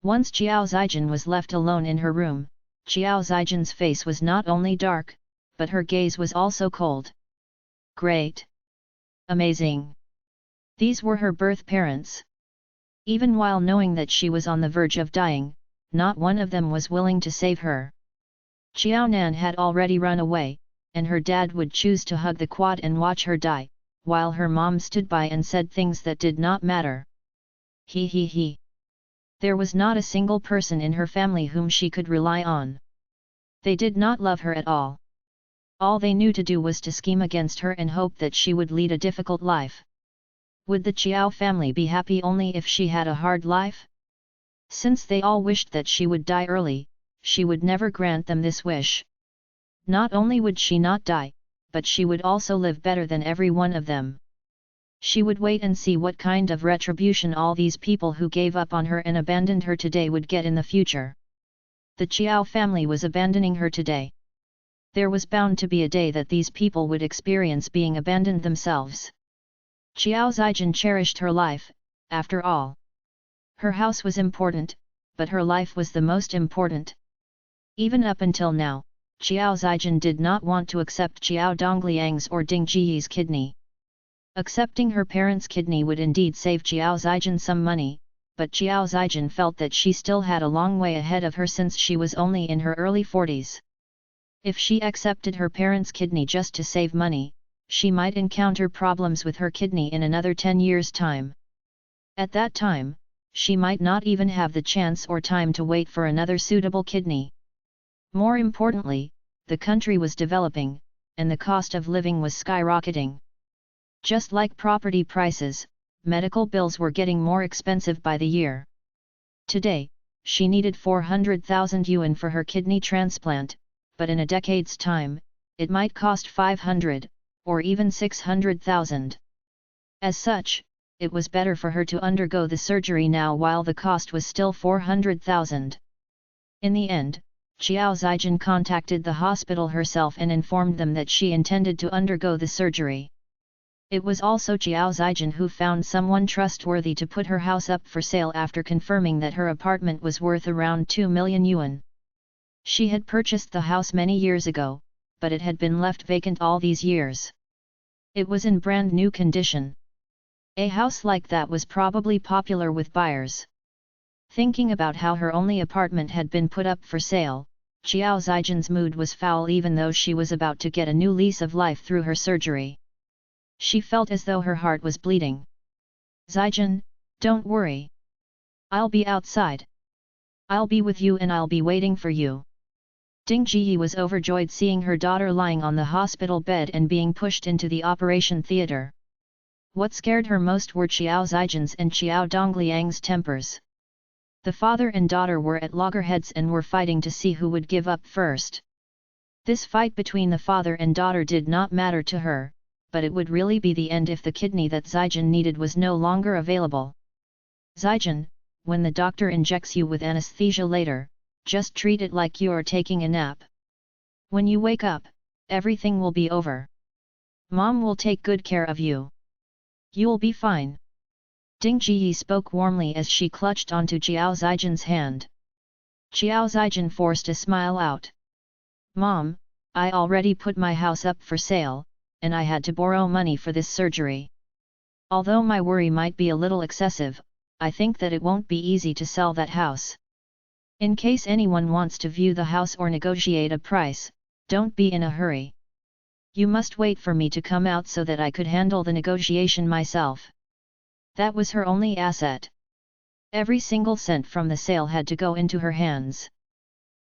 A: Once Xiao Zijin was left alone in her room, Xiao Zijin's face was not only dark, but her gaze was also cold. Great! Amazing! These were her birth parents. Even while knowing that she was on the verge of dying, not one of them was willing to save her. Xiaonan had already run away, and her dad would choose to hug the quad and watch her die, while her mom stood by and said things that did not matter. He. There was not a single person in her family whom she could rely on. They did not love her at all. All they knew to do was to scheme against her and hope that she would lead a difficult life. Would the Qiao family be happy only if she had a hard life? Since they all wished that she would die early, she would never grant them this wish. Not only would she not die, but she would also live better than every one of them. She would wait and see what kind of retribution all these people who gave up on her and abandoned her today would get in the future. The Qiao family was abandoning her today. There was bound to be a day that these people would experience being abandoned themselves. Xiao Zijin cherished her life, after all. Her house was important, but her life was the most important. Even up until now, Qiao Zijin did not want to accept Qiao Dongliang's or Ding Jiyi's kidney. Accepting her parents' kidney would indeed save Qiao Zijin some money, but Qiao Zijin felt that she still had a long way ahead of her since she was only in her early 40s. If she accepted her parents' kidney just to save money, she might encounter problems with her kidney in another 10 years' time. At that time, she might not even have the chance or time to wait for another suitable kidney. More importantly, the country was developing, and the cost of living was skyrocketing. Just like property prices, medical bills were getting more expensive by the year. Today, she needed 400,000 yuan for her kidney transplant, but in a decade's time, it might cost 500, or even 600,000. As such, it was better for her to undergo the surgery now while the cost was still 400,000. In the end, Qiao Zijin contacted the hospital herself and informed them that she intended to undergo the surgery. It was also Qiao Zijin who found someone trustworthy to put her house up for sale after confirming that her apartment was worth around 2 million yuan. She had purchased the house many years ago, but it had been left vacant all these years. It was in brand new condition. A house like that was probably popular with buyers. Thinking about how her only apartment had been put up for sale, Qiao Zijin's mood was foul even though she was about to get a new lease of life through her surgery. She felt as though her heart was bleeding. "Zijin, don't worry. I'll be outside. I'll be with you and I'll be waiting for you." Ding Jiyi was overjoyed seeing her daughter lying on the hospital bed and being pushed into the operation theater. What scared her most were Qiao Zijin's and Qiao Dongliang's tempers. The father and daughter were at loggerheads and were fighting to see who would give up first. This fight between the father and daughter did not matter to her, but it would really be the end if the kidney that Zijin needed was no longer available. "Zijin, when the doctor injects you with anesthesia later, just treat it like you're taking a nap. When you wake up, everything will be over. Mom will take good care of you. You'll be fine." Ding Jiyi spoke warmly as she clutched onto Qiao Zijin's hand. Qiao Zijin forced a smile out. "Mom, I already put my house up for sale, and I had to borrow money for this surgery. Although my worry might be a little excessive, I think that it won't be easy to sell that house. In case anyone wants to view the house or negotiate a price, don't be in a hurry. You must wait for me to come out so that I could handle the negotiation myself." That was her only asset. Every single cent from the sale had to go into her hands.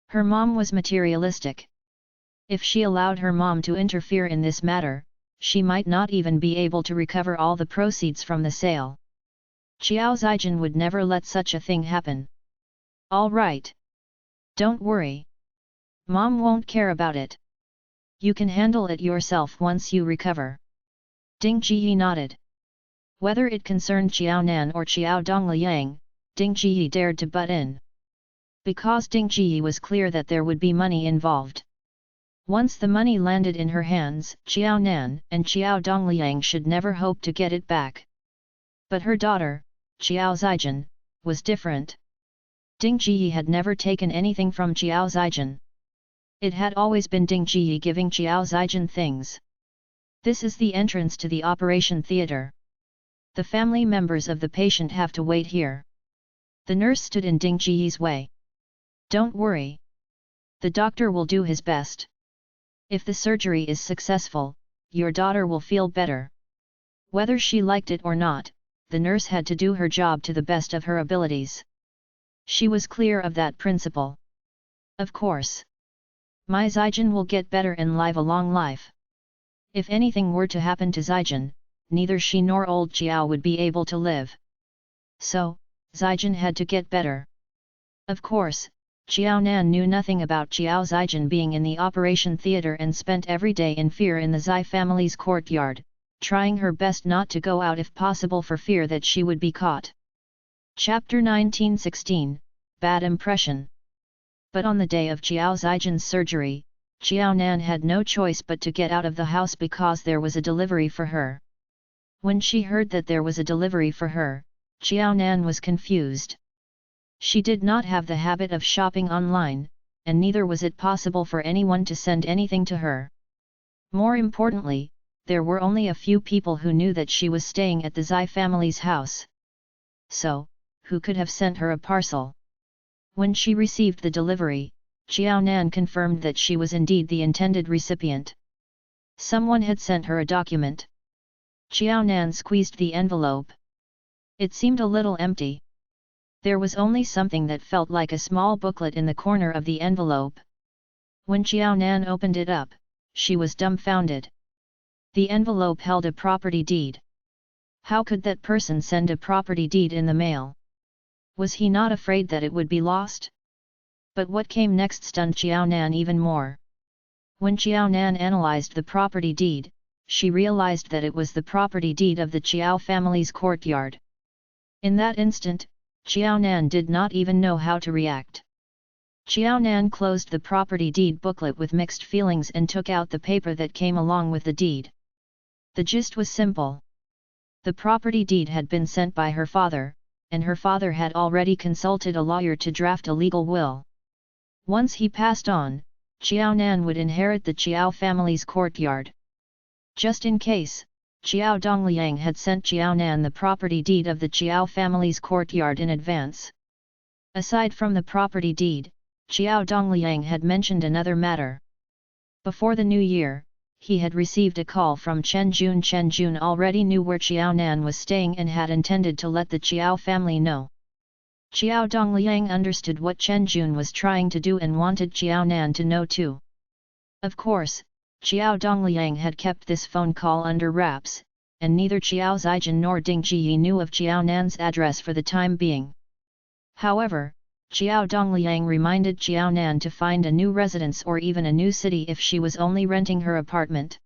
A: Her mom was materialistic. If she allowed her mom to interfere in this matter, she might not even be able to recover all the proceeds from the sale. Qiao Zijin would never let such a thing happen. "All right. Don't worry. Mom won't care about it. You can handle it yourself once you recover." Ding Jiyi nodded. Whether it concerned Qiao Nan or Qiao Dongliang, Ding Jiyi dared to butt in. Because Ding Jiyi was clear that there would be money involved. Once the money landed in her hands, Qiao Nan and Qiao Dongliang should never hope to get it back. But her daughter, Qiao Zijin, was different. Ding Jiyi had never taken anything from Qiao Zijin. It had always been Ding Jiyi giving Qiao Zijin things. This is the entrance to the operation theater. The family members of the patient have to wait here. The nurse stood in Ding Jiyi's way. "Don't worry. The doctor will do his best. If the surgery is successful, your daughter will feel better." Whether she liked it or not, the nurse had to do her job to the best of her abilities. She was clear of that principle. "Of course. My Zijin will get better and live a long life. If anything were to happen to Zijin, neither she nor old Qiao would be able to live. So, Zijin had to get better." Of course, Qiao Nan knew nothing about Qiao Zijin being in the operation theater and spent every day in fear in the Zai family's courtyard, trying her best not to go out if possible for fear that she would be caught. Chapter 1916, Bad Impression. But on the day of Qiao Zijin's surgery, Qiao Nan had no choice but to get out of the house because there was a delivery for her. When she heard that there was a delivery for her, Qiao Nan was confused. She did not have the habit of shopping online, and neither was it possible for anyone to send anything to her. More importantly, there were only a few people who knew that she was staying at the Zai family's house. So, who could have sent her a parcel? When she received the delivery, Xiao Nan confirmed that she was indeed the intended recipient. Someone had sent her a document. Xiao Nan squeezed the envelope. It seemed a little empty. There was only something that felt like a small booklet in the corner of the envelope. When Xiao Nan opened it up, she was dumbfounded. The envelope held a property deed. How could that person send a property deed in the mail? Was he not afraid that it would be lost? But what came next stunned Xiao Nan even more. When Xiao Nan analyzed the property deed, she realized that it was the property deed of the Qiao family's courtyard. In that instant, Xiao Nan did not even know how to react. Xiao Nan closed the property deed booklet with mixed feelings and took out the paper that came along with the deed. The gist was simple. The property deed had been sent by her father, and her father had already consulted a lawyer to draft a legal will. Once he passed on, Xiao Nan would inherit the Qiao family's courtyard. Just in case, Qiao Dongliang had sent Xiao Nan the property deed of the Qiao family's courtyard in advance. Aside from the property deed, Qiao Dongliang had mentioned another matter. Before the new year, he had received a call from Chen Jun. Chen Jun already knew where Xiao Nan was staying and had intended to let the Qiao family know. Qiao Dongliang understood what Chen Jun was trying to do and wanted Xiao Nan to know too. Of course, Qiao Dongliang had kept this phone call under wraps, and neither Qiao Zijin nor Ding Jiyi knew of Xiao Nan's address for the time being. However, Qiao Dongliang reminded Xiao Nan to find a new residence or even a new city if she was only renting her apartment.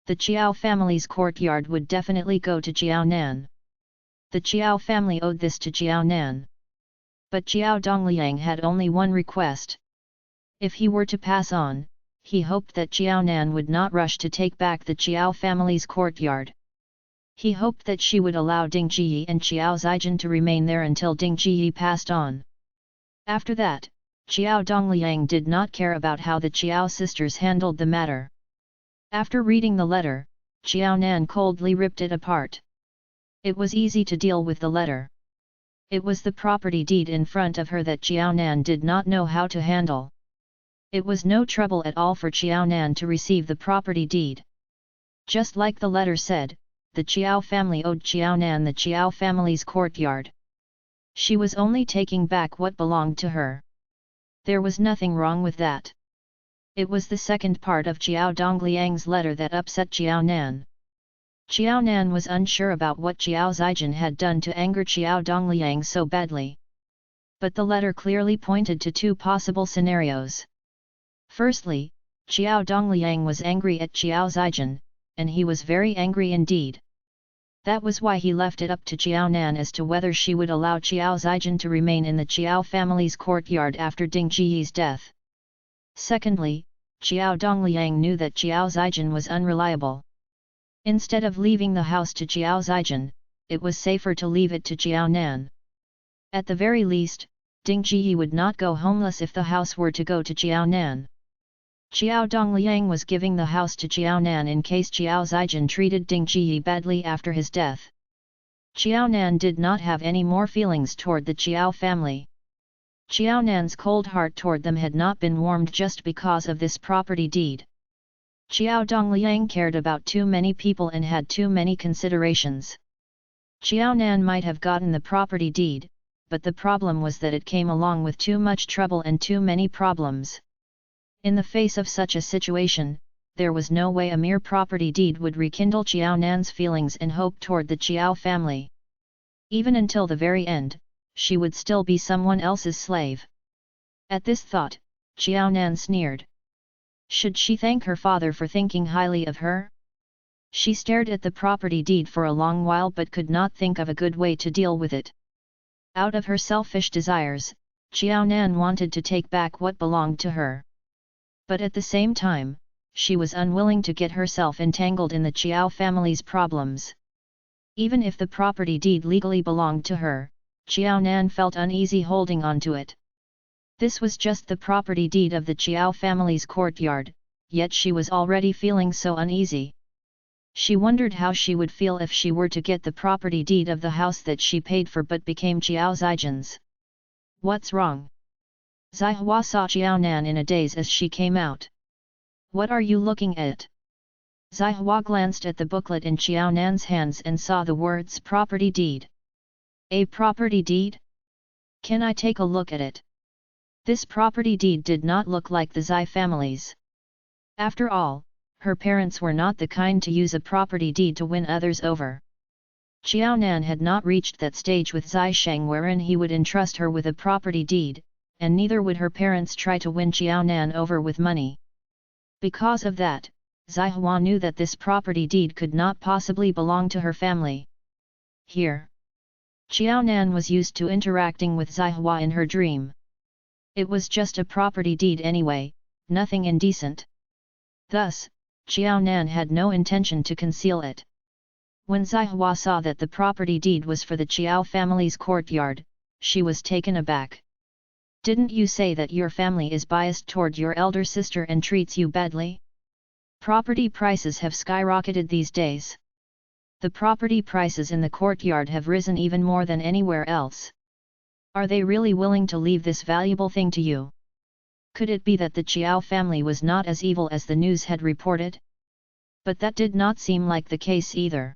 A: The Qiao family's courtyard would definitely go to Xiao Nan. The Qiao family owed this to Xiao Nan. But Qiao Dongliang had only one request. If he were to pass on, he hoped that Xiao Nan would not rush to take back the Qiao family's courtyard. He hoped that she would allow Ding Jiyi and Qiao Zijin to remain there until Ding Jiyi passed on. After that, Qiao Dongliang did not care about how the Qiao sisters handled the matter. After reading the letter, Xiao Nan coldly ripped it apart. It was easy to deal with the letter. It was the property deed in front of her that Xiao Nan did not know how to handle. It was no trouble at all for Xiao Nan to receive the property deed. Just like the letter said, the Qiao family owed Xiao Nan the Qiao family's courtyard. She was only taking back what belonged to her. There was nothing wrong with that. It was the second part of Qiao Dongliang's letter that upset Xiao Nan. Xiao Nan was unsure about what Qiao Zijin had done to anger Qiao Dongliang so badly. But the letter clearly pointed to two possible scenarios. Firstly, Qiao Dongliang was angry at Qiao Zijin, and he was very angry indeed. That was why he left it up to Xiao Nan as to whether she would allow Qiao Zijin to remain in the Qiao family's courtyard after Ding Jiyi's death. Secondly, Qiao Dongliang knew that Qiao Zijin was unreliable. Instead of leaving the house to Qiao Zijin, it was safer to leave it to Xiao Nan. At the very least, Ding Jiyi would not go homeless if the house were to go to Xiao Nan. Qiao Dongliang was giving the house to Xiao Nan in case Qiao Zijin treated Ding Jiyi badly after his death. Xiao Nan did not have any more feelings toward the Qiao family. Xiao Nan's cold heart toward them had not been warmed just because of this property deed. Qiao Dongliang cared about too many people and had too many considerations. Xiao Nan might have gotten the property deed, but the problem was that it came along with too much trouble and too many problems. In the face of such a situation, there was no way a mere property deed would rekindle Xiao Nan's feelings and hope toward the Qiao family. Even until the very end, she would still be someone else's slave. At this thought, Xiao Nan sneered. Should she thank her father for thinking highly of her? She stared at the property deed for a long while but could not think of a good way to deal with it. Out of her selfish desires, Xiao Nan wanted to take back what belonged to her. But at the same time, she was unwilling to get herself entangled in the Qiao family's problems. Even if the property deed legally belonged to her, Xiao Nan felt uneasy holding on to it. This was just the property deed of the Chiao family's courtyard, yet she was already feeling so uneasy. She wondered how she would feel if she were to get the property deed of the house that she paid for but became Chiao Zaijian's. What's wrong? Zihua saw Chiao Nan in a daze as she came out. What are you looking at? Zihua glanced at the booklet in Chiao Nan's hands and saw the words property deed. A property deed? Can I take a look at it? This property deed did not look like the Zai family's. After all, her parents were not the kind to use a property deed to win others over. Chiao Nan had not reached that stage with Zai Sheng wherein he would entrust her with a property deed, and neither would her parents try to win Chiao Nan over with money. Because of that, Zihua knew that this property deed could not possibly belong to her family. Here, Chiao Nan was used to interacting with Zihua in her dream. It was just a property deed anyway, nothing indecent. Thus, Chiao Nan had no intention to conceal it. When Zihua saw that the property deed was for the Chiao family's courtyard, she was taken aback. Didn't you say that your family is biased toward your elder sister and treats you badly? Property prices have skyrocketed these days. The property prices in the courtyard have risen even more than anywhere else. Are they really willing to leave this valuable thing to you? Could it be that the Chiao family was not as evil as the news had reported? But that did not seem like the case either.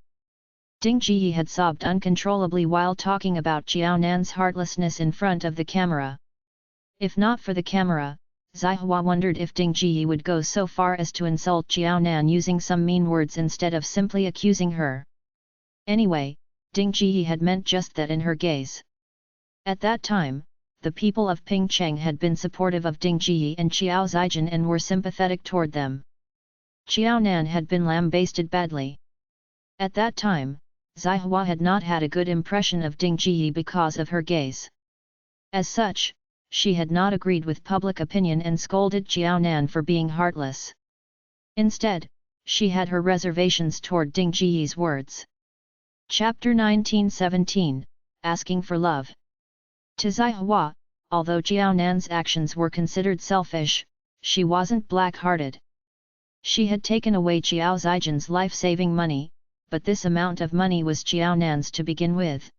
A: Ding Ji had sobbed uncontrollably while talking about Chiao Nan's heartlessness in front of the camera. If not for the camera, Zihua wondered if Ding Ji would go so far as to insult Chiao Nan using some mean words instead of simply accusing her. Anyway, Ding Ji had meant just that in her gaze. At that time, the people of Pingcheng had been supportive of Ding Ji and Chiao Zaijian and were sympathetic toward them. Chiao Nan had been lambasted badly. At that time, Zihua had not had a good impression of Ding Ji because of her gaze. As such, she had not agreed with public opinion and scolded Chiao Nan for being heartless. Instead, she had her reservations toward Ding Ji's words. Chapter 1917, Asking for Love. To Zihua, although Chiao Nan's actions were considered selfish, she wasn't black-hearted. She had taken away Chiao Zaijian's life-saving money, but this amount of money was Chiao Nan's to begin with.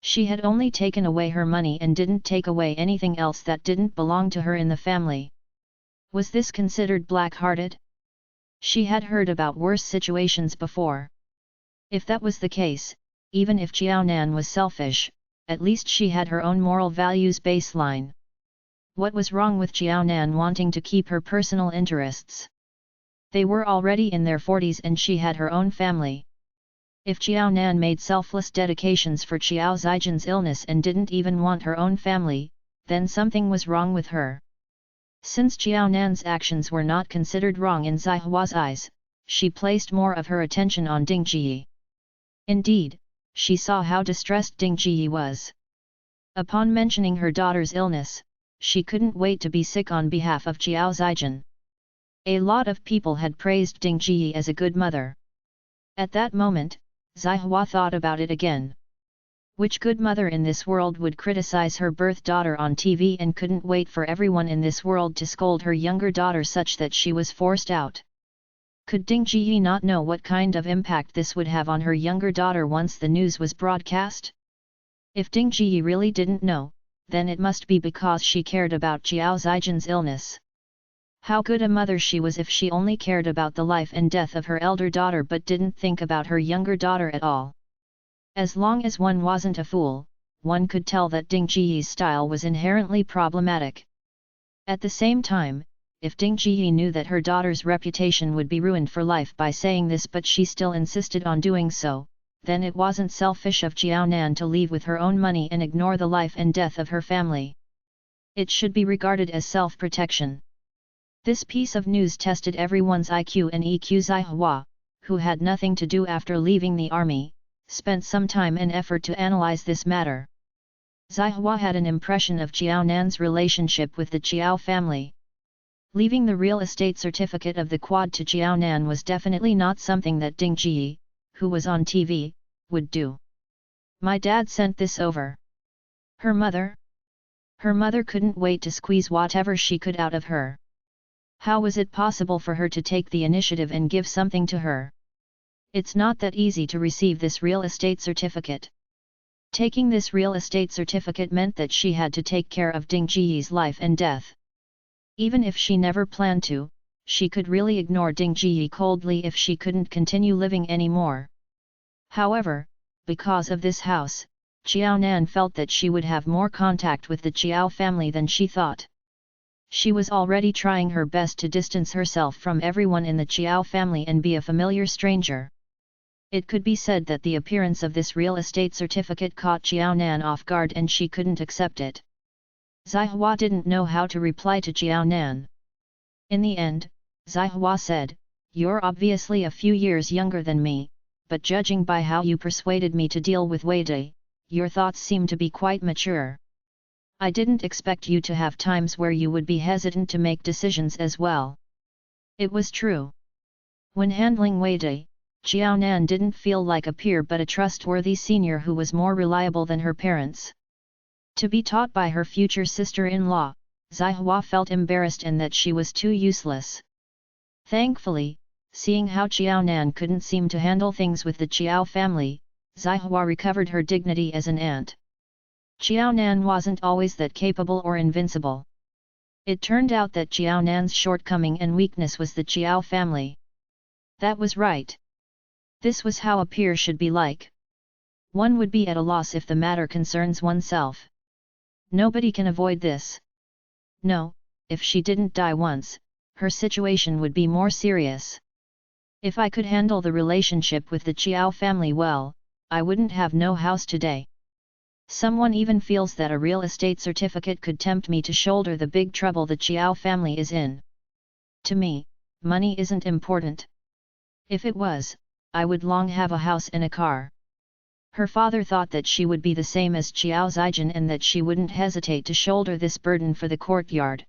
A: She had only taken away her money and didn't take away anything else that didn't belong to her in the family. Was this considered black-hearted? She had heard about worse situations before. If that was the case, even if Chiao Nan was selfish, at least she had her own moral values baseline. What was wrong with Chiao Nan wanting to keep her personal interests? They were already in their 40s and she had her own family. If Chiao Nan made selfless dedications for Chiao Zaijian's illness and didn't even want her own family, then something was wrong with her. Since Chiao Nan's actions were not considered wrong in Zihua's eyes, she placed more of her attention on Ding Ji. Indeed, she saw how distressed Ding Ji was. Upon mentioning her daughter's illness, she couldn't wait to be sick on behalf of Chiao Zaijian. A lot of people had praised Ding Ji as a good mother. At that moment, Zihua thought about it again. Which good mother in this world would criticize her birth daughter on TV and couldn't wait for everyone in this world to scold her younger daughter such that she was forced out? Could Ding Ji not know what kind of impact this would have on her younger daughter once the news was broadcast? If Ding Ji really didn't know, then it must be because she cared about Chiao Zaijian's illness. How good a mother she was if she only cared about the life and death of her elder daughter but didn't think about her younger daughter at all. As long as one wasn't a fool, one could tell that Ding Ji's style was inherently problematic. At the same time, if Ding Ji knew that her daughter's reputation would be ruined for life by saying this but she still insisted on doing so, then it wasn't selfish of Chiao Nan to leave with her own money and ignore the life and death of her family. It should be regarded as self-protection. This piece of news tested everyone's IQ and EQ. Zihua, who had nothing to do after leaving the army, spent some time and effort to analyze this matter. Zihua had an impression of Chiao Nan's relationship with the Chiao family. Leaving the real estate certificate of the quad to Chiao Nan was definitely not something that Ding Ji, who was on TV, would do. My dad sent this over. Her mother? Her mother couldn't wait to squeeze whatever she could out of her. How was it possible for her to take the initiative and give something to her? It's not that easy to receive this real estate certificate. Taking this real estate certificate meant that she had to take care of Ding Jiyi's life and death. Even if she never planned to, she could really ignore Ding Jiyi coldly if she couldn't continue living anymore. However, because of this house, Qiao Nan felt that she would have more contact with the Qiao family than she thought. She was already trying her best to distance herself from everyone in the Qiao family and be a familiar stranger. It could be said that the appearance of this real estate certificate caught Qiao Nan off guard and she couldn't accept it. Zihua didn't know how to reply to Qiao Nan. In the end, Zihua said, "You're obviously a few years younger than me, but judging by how you persuaded me to deal with Wei Dai, your thoughts seem to be quite mature. I didn't expect you to have times where you would be hesitant to make decisions as well." It was true. When handling Wei Dai, Qiao Nan didn't feel like a peer but a trustworthy senior who was more reliable than her parents. To be taught by her future sister-in-law, Zihua felt embarrassed and that she was too useless. Thankfully, seeing how Qiao Nan couldn't seem to handle things with the Qiao family, Zihua recovered her dignity as an aunt. Qiao Nan wasn't always that capable or invincible. It turned out that Qiao Nan's shortcoming and weakness was the Qiao family. That was right. This was how a peer should be like. One would be at a loss if the matter concerns oneself. Nobody can avoid this. No, if she didn't die once, her situation would be more serious. If I could handle the relationship with the Qiao family well, I wouldn't have no house today. Someone even feels that a real estate certificate could tempt me to shoulder the big trouble the Qiao family is in. To me, money isn't important. If it was, I would long have a house and a car. Her father thought that she would be the same as Qiao Zijin and that she wouldn't hesitate to shoulder this burden for the courtyard.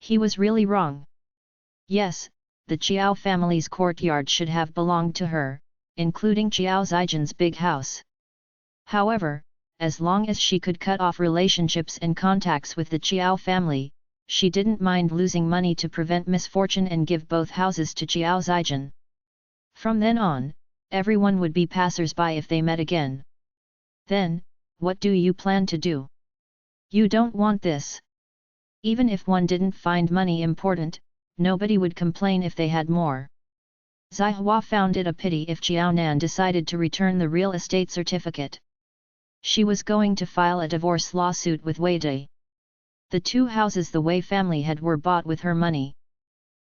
A: He was really wrong. Yes, the Qiao family's courtyard should have belonged to her, including Qiao Zijin's big house. However, as long as she could cut off relationships and contacts with the Qiao family, she didn't mind losing money to prevent misfortune and give both houses to Qiao Zijin. From then on, everyone would be passers-by if they met again. Then, what do you plan to do? You don't want this. Even if one didn't find money important, nobody would complain if they had more. Zihua found it a pity if Qiao Nan decided to return the real estate certificate. She was going to file a divorce lawsuit with Wei Dai. The two houses the Wei family had were bought with her money.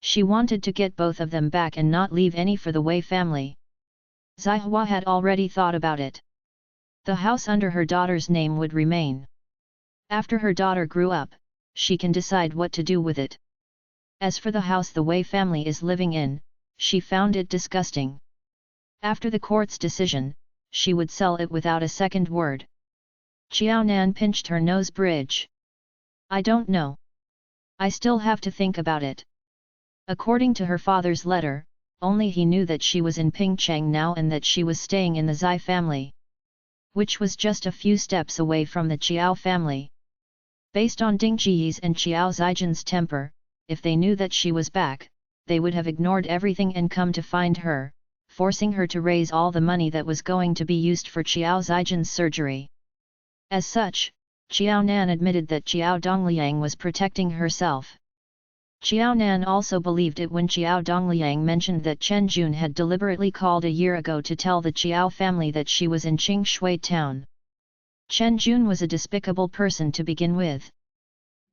A: She wanted to get both of them back and not leave any for the Wei family. Zihua had already thought about it. The house under her daughter's name would remain. After her daughter grew up, she can decide what to do with it. As for the house the Wei family is living in, she found it disgusting. After the court's decision, she would sell it without a second word. Qiao Nan pinched her nose bridge. I don't know. I still have to think about it. According to her father's letter, only he knew that she was in Pingcheng now and that she was staying in the Zai family, which was just a few steps away from the Qiao family. Based on Ding Jiyi's and Qiao Zijin's temper, if they knew that she was back, they would have ignored everything and come to find her, forcing her to raise all the money that was going to be used for Qiao Zijin's surgery. As such, Qiao Nan admitted that Qiao Dongliang was protecting herself. Qiao Nan also believed it when Qiao Dongliang mentioned that Chen Jun had deliberately called a year ago to tell the Qiao family that she was in Qingshui town. Chen Jun was a despicable person to begin with.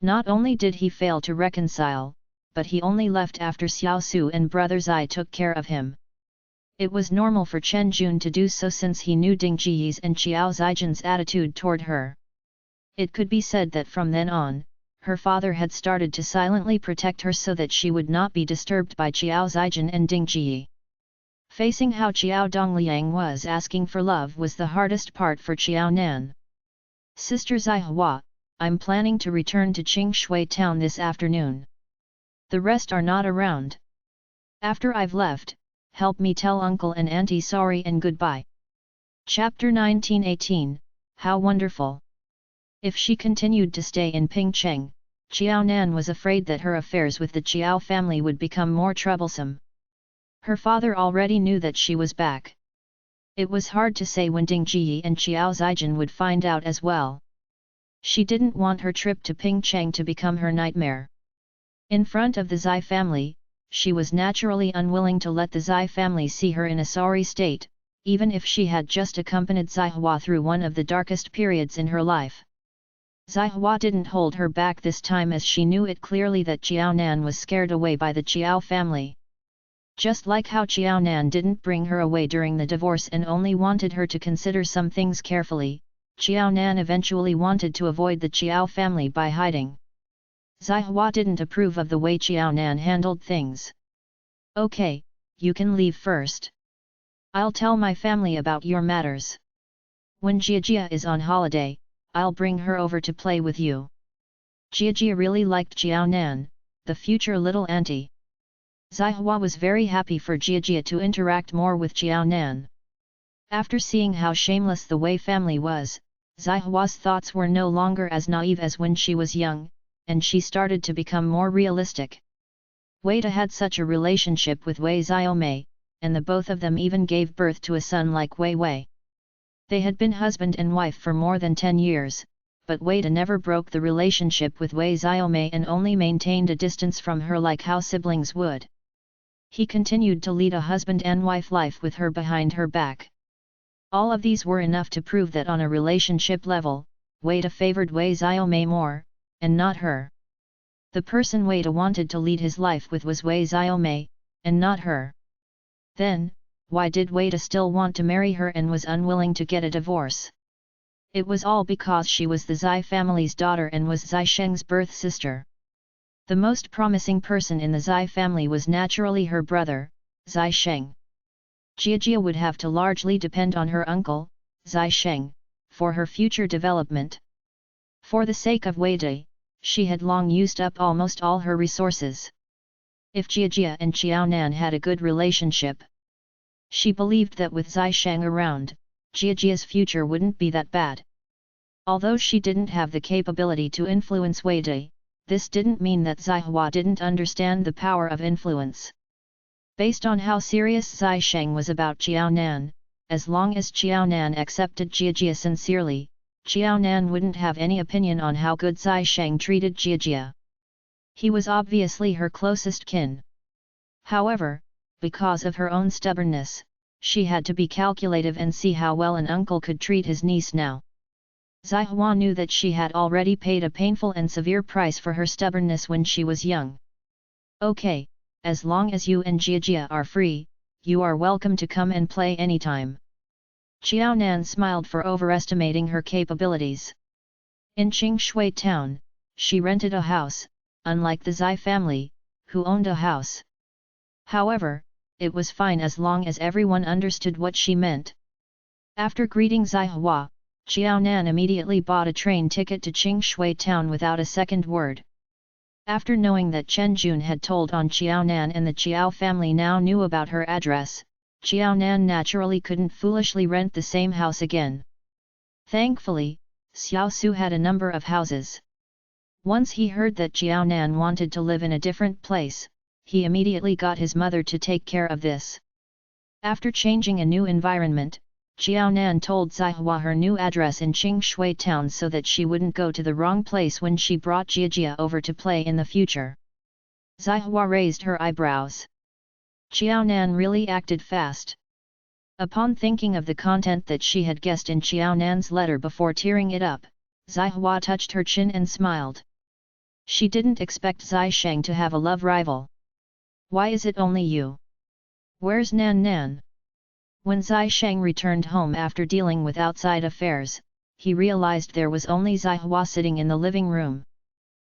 A: Not only did he fail to reconcile, but he only left after Xiao Su and Brother Zai took care of him. It was normal for Chen Jun to do so since he knew Ding Jiyi's and Qiao Zijin's attitude toward her. It could be said that from then on, her father had started to silently protect her so that she would not be disturbed by Qiao Zijin and Ding Jiyi. Facing how Qiao Dongliang was asking for love was the hardest part for Qiao Nan. Sister Zihua, I'm planning to return to Qingshui town this afternoon. The rest are not around. After I've left, help me tell uncle and auntie sorry and goodbye. Chapter 1918, How Wonderful! If she continued to stay in Pingcheng, Qiao Nan was afraid that her affairs with the Qiao family would become more troublesome. Her father already knew that she was back. It was hard to say when Ding Ji and Qiao Zijin would find out as well. She didn't want her trip to Pingcheng to become her nightmare. In front of the Zai family, she was naturally unwilling to let the Zai family see her in a sorry state, even if she had just accompanied Zai Hua through one of the darkest periods in her life. Zai Hua didn't hold her back this time, as she knew it clearly that Qiao Nan was scared away by the Qiao family. Just like how Qiao Nan didn't bring her away during the divorce and only wanted her to consider some things carefully, Qiao Nan eventually wanted to avoid the Qiao family by hiding. Zai Hua didn't approve of the way Qiao Nan handled things. "Okay, you can leave first. I'll tell my family about your matters. When Jiajia is on holiday, I'll bring her over to play with you." Jiajia really liked Qiao Nan, the future little auntie. Zai Hua was very happy for Jiajia to interact more with Qiao Nan. After seeing how shameless the Wei family was, Zai Hua's thoughts were no longer as naive as when she was young, and she started to become more realistic. Wei De had such a relationship with Wei Xiaomei, and the both of them even gave birth to a son like Wei Wei. They had been husband and wife for more than 10 years, but Wei De never broke the relationship with Wei Xiaomei and only maintained a distance from her like how siblings would. He continued to lead a husband and wife life with her behind her back. All of these were enough to prove that on a relationship level, Wei De favored Wei Xiaomei more, and not her. The person Wei De wanted to lead his life with was Wei Xiaomei, and not her. Then, why did Wei De still want to marry her and was unwilling to get a divorce? It was all because she was the Zai family's daughter and was Zai Sheng's birth sister. The most promising person in the Zai family was naturally her brother, Zai Sheng. Jiajia would have to largely depend on her uncle, Zai Sheng, for her future development. For the sake of Wei De, she had long used up almost all her resources. If Jiajia and Qiao Nan had a good relationship, she believed that with Zai Sheng around, Jiajia's future wouldn't be that bad. Although she didn't have the capability to influence Wei De, this didn't mean that Zai Hua didn't understand the power of influence. Based on how serious Zai Sheng was about Qiao Nan, as long as Qiao Nan accepted Jiajia sincerely, Qiao Nan wouldn't have any opinion on how good Zai Sheng treated Jiajia. He was obviously her closest kin. However, because of her own stubbornness, she had to be calculative and see how well an uncle could treat his niece now. Zai Hua knew that she had already paid a painful and severe price for her stubbornness when she was young. "Okay, as long as you and Jiajia are free, you are welcome to come and play anytime." Qiao Nan smiled for overestimating her capabilities. In Qingshui town, she rented a house, unlike the Zai family, who owned a house. However, it was fine as long as everyone understood what she meant. After greeting Zai Hua, Qiao Nan immediately bought a train ticket to Qingshui town without a second word. After knowing that Chen Jun had told on Qiao Nan and the Qiao family now knew about her address, Qiao Nan naturally couldn't foolishly rent the same house again. Thankfully, Xiao Su had a number of houses. Once he heard that Qiao Nan wanted to live in a different place, he immediately got his mother to take care of this. After changing a new environment, Qiao Nan told Zai Hua her new address in Qingshui town so that she wouldn't go to the wrong place when she brought Jiajia over to play in the future. Zai Hua raised her eyebrows. Qiao Nan really acted fast. Upon thinking of the content that she had guessed in Qiao Nan's letter before tearing it up, Zai Hua touched her chin and smiled. She didn't expect Zai Sheng to have a love rival. "Why is it only you? Where's Nan Nan?" When Zai Sheng returned home after dealing with outside affairs, he realized there was only Zai Hua sitting in the living room.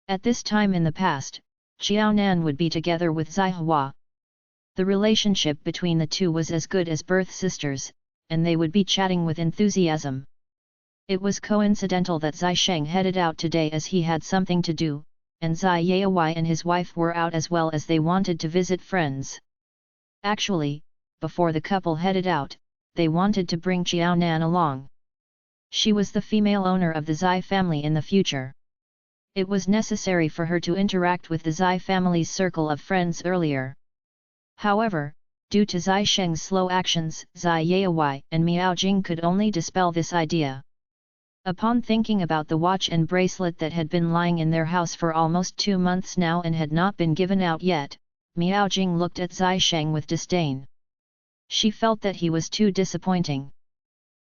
A: At this time in the past, Qiao Nan would be together with Zai Hua. The relationship between the two was as good as birth sisters, and they would be chatting with enthusiasm. It was coincidental that Zai Sheng headed out today as he had something to do, and Zai Yaowai and his wife were out as well as they wanted to visit friends. Actually, before the couple headed out, they wanted to bring Qiao Nan along. She was the female owner of the Zai family in the future. It was necessary for her to interact with the Zai family's circle of friends earlier. However, due to Zai Sheng's slow actions, Zai Yaowai and Miao Jing could only dispel this idea. Upon thinking about the watch and bracelet that had been lying in their house for almost 2 months now and had not been given out yet, Miao Jing looked at Zai Sheng with disdain. She felt that he was too disappointing.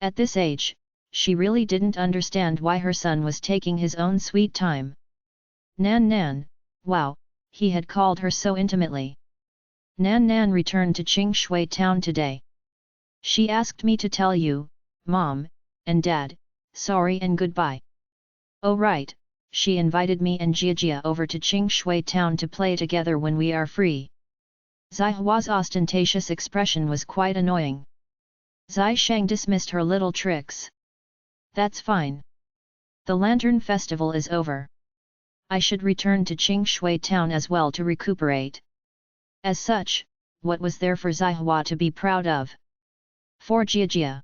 A: At this age, she really didn't understand why her son was taking his own sweet time. Nan Nan, wow, he had called her so intimately. Nan Nan returned to Qingshui town today. She asked me to tell you, Mom, and Dad, sorry and goodbye. Oh right, she invited me and Jiajia over to Qingshui town to play together when we are free. Zai Hua's ostentatious expression was quite annoying. Zai Sheng dismissed her little tricks. That's fine. The Lantern Festival is over. I should return to Qingshui town as well to recuperate. As such, what was there for Zai Hua to be proud of? For Jiajia,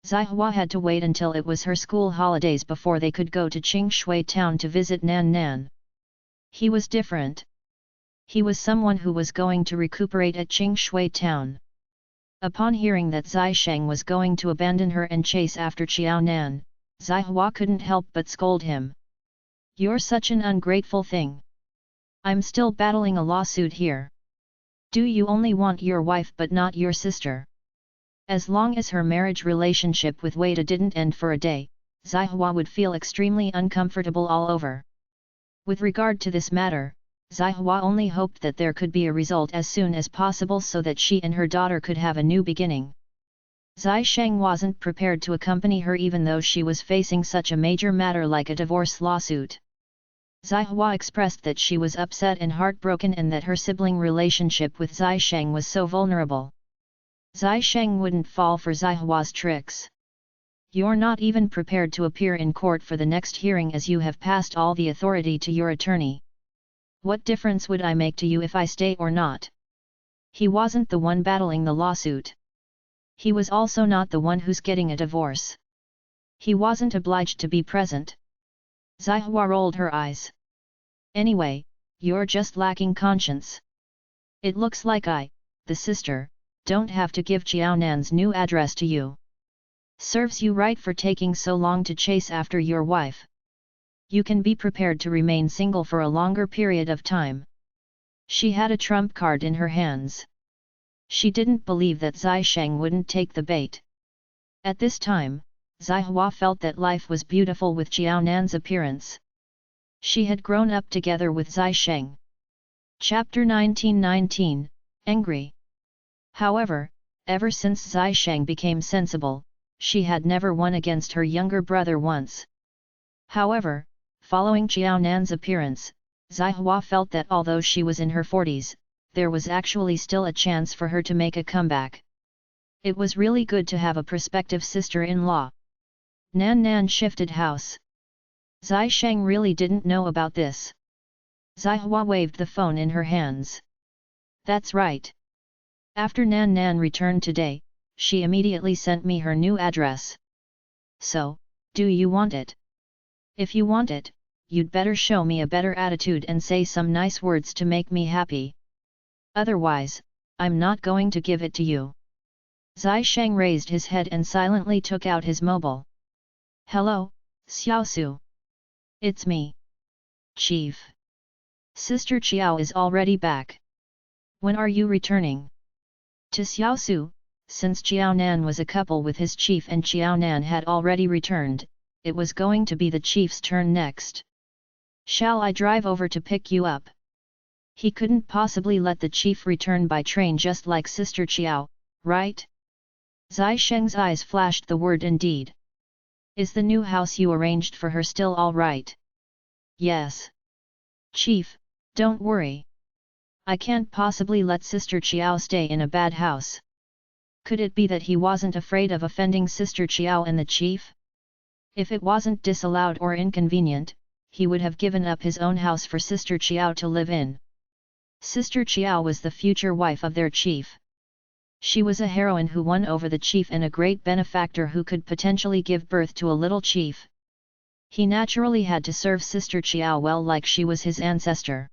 A: Zai Hua had to wait until it was her school holidays before they could go to Qingshui town to visit Nan Nan. He was different. He was someone who was going to recuperate at Qingshui town. Upon hearing that Zai Sheng was going to abandon her and chase after Qiao Nan, Zai Hua couldn't help but scold him. You're such an ungrateful thing. I'm still battling a lawsuit here. Do you only want your wife but not your sister? As long as her marriage relationship with Weida didn't end for a day, Zai Hua would feel extremely uncomfortable all over. With regard to this matter, Zai Hua only hoped that there could be a result as soon as possible so that she and her daughter could have a new beginning. Zai Sheng wasn't prepared to accompany her even though she was facing such a major matter like a divorce lawsuit. Zai Hua expressed that she was upset and heartbroken and that her sibling relationship with Zai Sheng was so vulnerable. Zai Sheng wouldn't fall for Zai Hua's tricks. You're not even prepared to appear in court for the next hearing as you have passed all the authority to your attorney. What difference would I make to you if I stay or not? He wasn't the one battling the lawsuit. He was also not the one who's getting a divorce. He wasn't obliged to be present. Zai Hua rolled her eyes. Anyway, you're just lacking conscience. It looks like I, the sister, don't have to give Qiao Nan's new address to you. Serves you right for taking so long to chase after your wife. You can be prepared to remain single for a longer period of time. She had a trump card in her hands. She didn't believe that Zai Sheng wouldn't take the bait. At this time, Zai Hua felt that life was beautiful with Qiao Nan's appearance. She had grown up together with Zai Sheng. Chapter 1919, Angry. However, ever since Zai Sheng became sensible, she had never won against her younger brother once. However, following Qiao Nan's appearance, Zai Hua felt that although she was in her 40s, there was actually still a chance for her to make a comeback. It was really good to have a prospective sister-in-law. Nan Nan shifted house. Zai Sheng really didn't know about this. Zai Hua waved the phone in her hands. That's right. After Nan Nan returned today, she immediately sent me her new address. So, do you want it? If you want it, you'd better show me a better attitude and say some nice words to make me happy. Otherwise, I'm not going to give it to you. Zai Sheng raised his head and silently took out his mobile. Hello, Xiaosu. It's me. Chief. Sister Qiao is already back. When are you returning? To Xiaosu, since Qiao Nan was a couple with his chief and Qiao Nan had already returned, it was going to be the chief's turn next. Shall I drive over to pick you up? He couldn't possibly let the chief return by train just like Sister Qiao, right? Zai Sheng's eyes flashed the word indeed. Is the new house you arranged for her still all right? Yes. Chief, don't worry. I can't possibly let Sister Qiao stay in a bad house. Could it be that he wasn't afraid of offending Sister Qiao and the chief? If it wasn't disallowed or inconvenient, he would have given up his own house for Sister Qiao to live in. Sister Qiao was the future wife of their chief. She was a heroine who won over the chief and a great benefactor who could potentially give birth to a little chief. He naturally had to serve Sister Qiao well like she was his ancestor.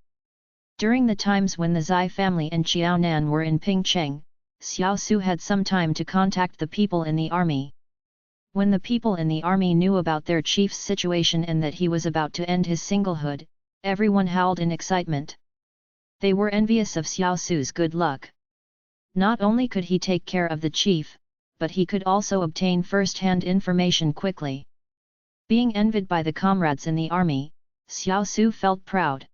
A: During the times when the Zai family and Qiao Nan were in Pingcheng, Xiao Su had some time to contact the people in the army. When the people in the army knew about their chief's situation and that he was about to end his singlehood, everyone howled in excitement. They were envious of Xiao Su's good luck. Not only could he take care of the chief, but he could also obtain first-hand information quickly. Being envied by the comrades in the army, Xiao Su felt proud.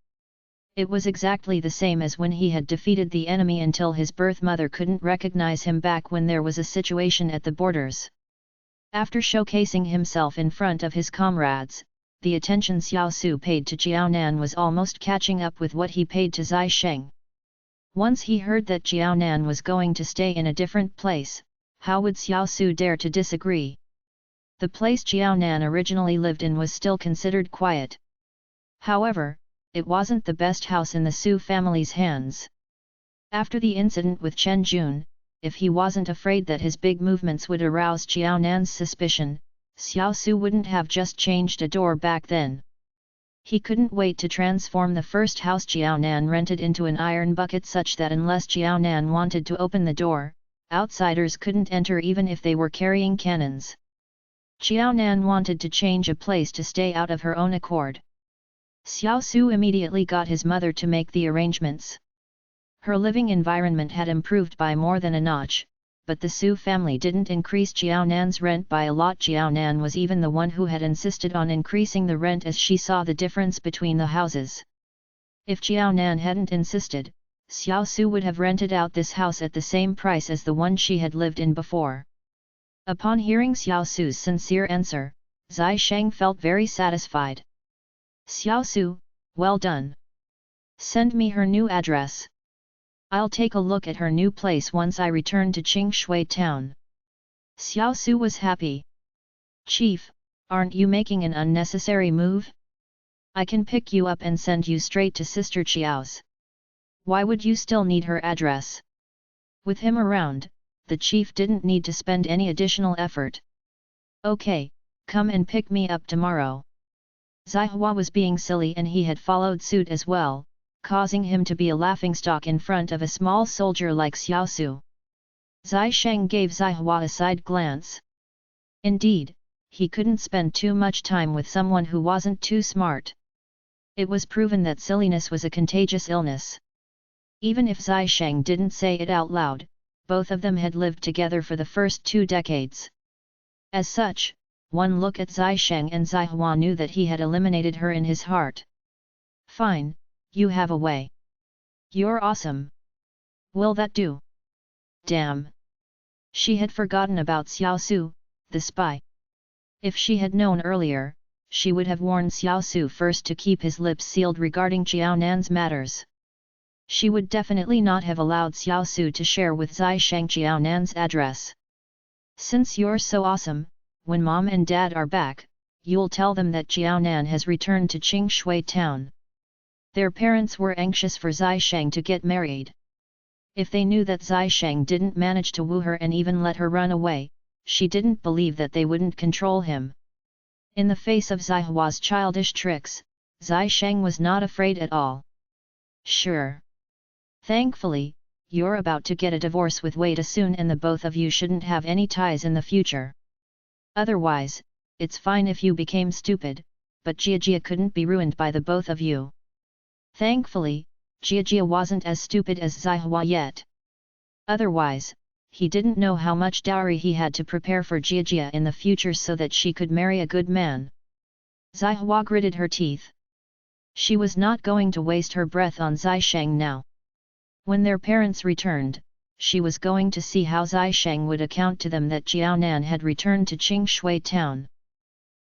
A: It was exactly the same as when he had defeated the enemy until his birth mother couldn't recognize him back when there was a situation at the borders. After showcasing himself in front of his comrades, the attention Xiao Su paid to Jiao Nan was almost catching up with what he paid to Zai Sheng. Once he heard that Jiao Nan was going to stay in a different place, how would Xiao Su dare to disagree? The place Jiao Nan originally lived in was still considered quiet. However, it wasn't the best house in the Su family's hands. After the incident with Chen Jun, if he wasn't afraid that his big movements would arouse Jiao Nan's suspicion, Xiao Su wouldn't have just changed a door back then. He couldn't wait to transform the first house Jiao Nan rented into an iron bucket such that unless Jiao Nan wanted to open the door, outsiders couldn't enter even if they were carrying cannons. Jiao Nan wanted to change a place to stay out of her own accord. Xiao Su immediately got his mother to make the arrangements. Her living environment had improved by more than a notch, but the Su family didn't increase Jiao Nan's rent by a lot. Jiao Nan was even the one who had insisted on increasing the rent as she saw the difference between the houses. If Jiao Nan hadn't insisted, Xiao Su would have rented out this house at the same price as the one she had lived in before. Upon hearing Xiao Su's sincere answer, Zai Sheng felt very satisfied. Xiao Su, well done. Send me her new address. I'll take a look at her new place once I return to Qingshui town. Xiao Su was happy. Chief, aren't you making an unnecessary move? I can pick you up and send you straight to Sister Qiao's. Why would you still need her address? With him around, the chief didn't need to spend any additional effort. Okay, come and pick me up tomorrow. Zai Hua was being silly and he had followed suit as well, causing him to be a laughingstock in front of a small soldier like Xiao Su. Zai Sheng gave Zai Hua a side glance. Indeed, he couldn't spend too much time with someone who wasn't too smart. It was proven that silliness was a contagious illness. Even if Zai Sheng didn't say it out loud, both of them had lived together for the first 2 decades. As such, one look at Zai Sheng and Zai Hua knew that he had eliminated her in his heart. Fine, you have a way. You're awesome. Will that do? Damn. She had forgotten about Xiao Su, the spy. If she had known earlier, she would have warned Xiao Su first to keep his lips sealed regarding Jiao Nan's matters. She would definitely not have allowed Xiao Su to share with Zai Sheng Jiao Nan's address. Since you're so awesome, when Mom and Dad are back, you'll tell them that Jiao Nan has returned to Qingshui town. Their parents were anxious for Zai Sheng to get married. If they knew that Zai Sheng didn't manage to woo her and even let her run away, she didn't believe that they wouldn't control him. In the face of Zai Hua's childish tricks, Zai Sheng was not afraid at all. Sure. Thankfully, you're about to get a divorce with Wei soon and the both of you shouldn't have any ties in the future. Otherwise, it's fine if you became stupid, but Jia couldn't be ruined by the both of you. Thankfully, Jia wasn't as stupid as Zai Hua yet. Otherwise, he didn't know how much dowry he had to prepare for Jia in the future so that she could marry a good man. Zai Hua gritted her teeth. She was not going to waste her breath on Zai Sheng now. When their parents returned, she was going to see how Zai Sheng would account to them that Jiao Nan had returned to Qingshui town.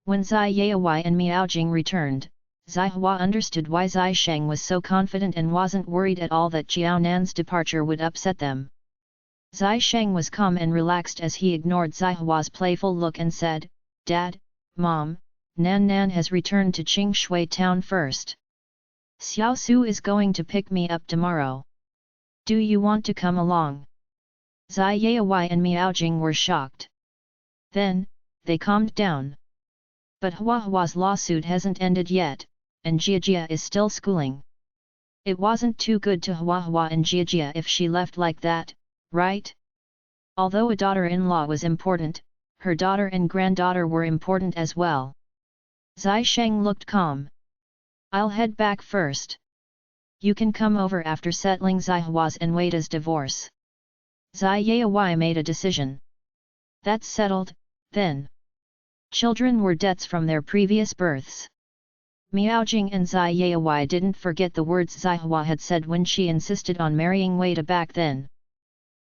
A: When Zai Yaowai and Miao Jing returned, Zai Hua understood why Zai Sheng was so confident and wasn't worried at all that Jiao Nan's departure would upset them. Zai Sheng was calm and relaxed as he ignored Zai Hua's playful look and said, Dad, Mom, Nan has returned to Qingshui town first. Xiao Su is going to pick me up tomorrow. Do you want to come along? Zai Yaowai and Miaojing were shocked. Then, they calmed down. But Huahua's lawsuit hasn't ended yet, and Jiajia is still schooling. It wasn't too good to Huahua and Jiajia if she left like that, right? Although a daughter-in-law was important, her daughter and granddaughter were important as well. Zai Sheng looked calm. I'll head back first. You can come over after settling Zai Hua's and Weida's divorce. Zai Yaowai made a decision. That's settled, then. Children were debts from their previous births. Miaojing and Zai Yaowai didn't forget the words Zai Hua had said when she insisted on marrying Weida back then.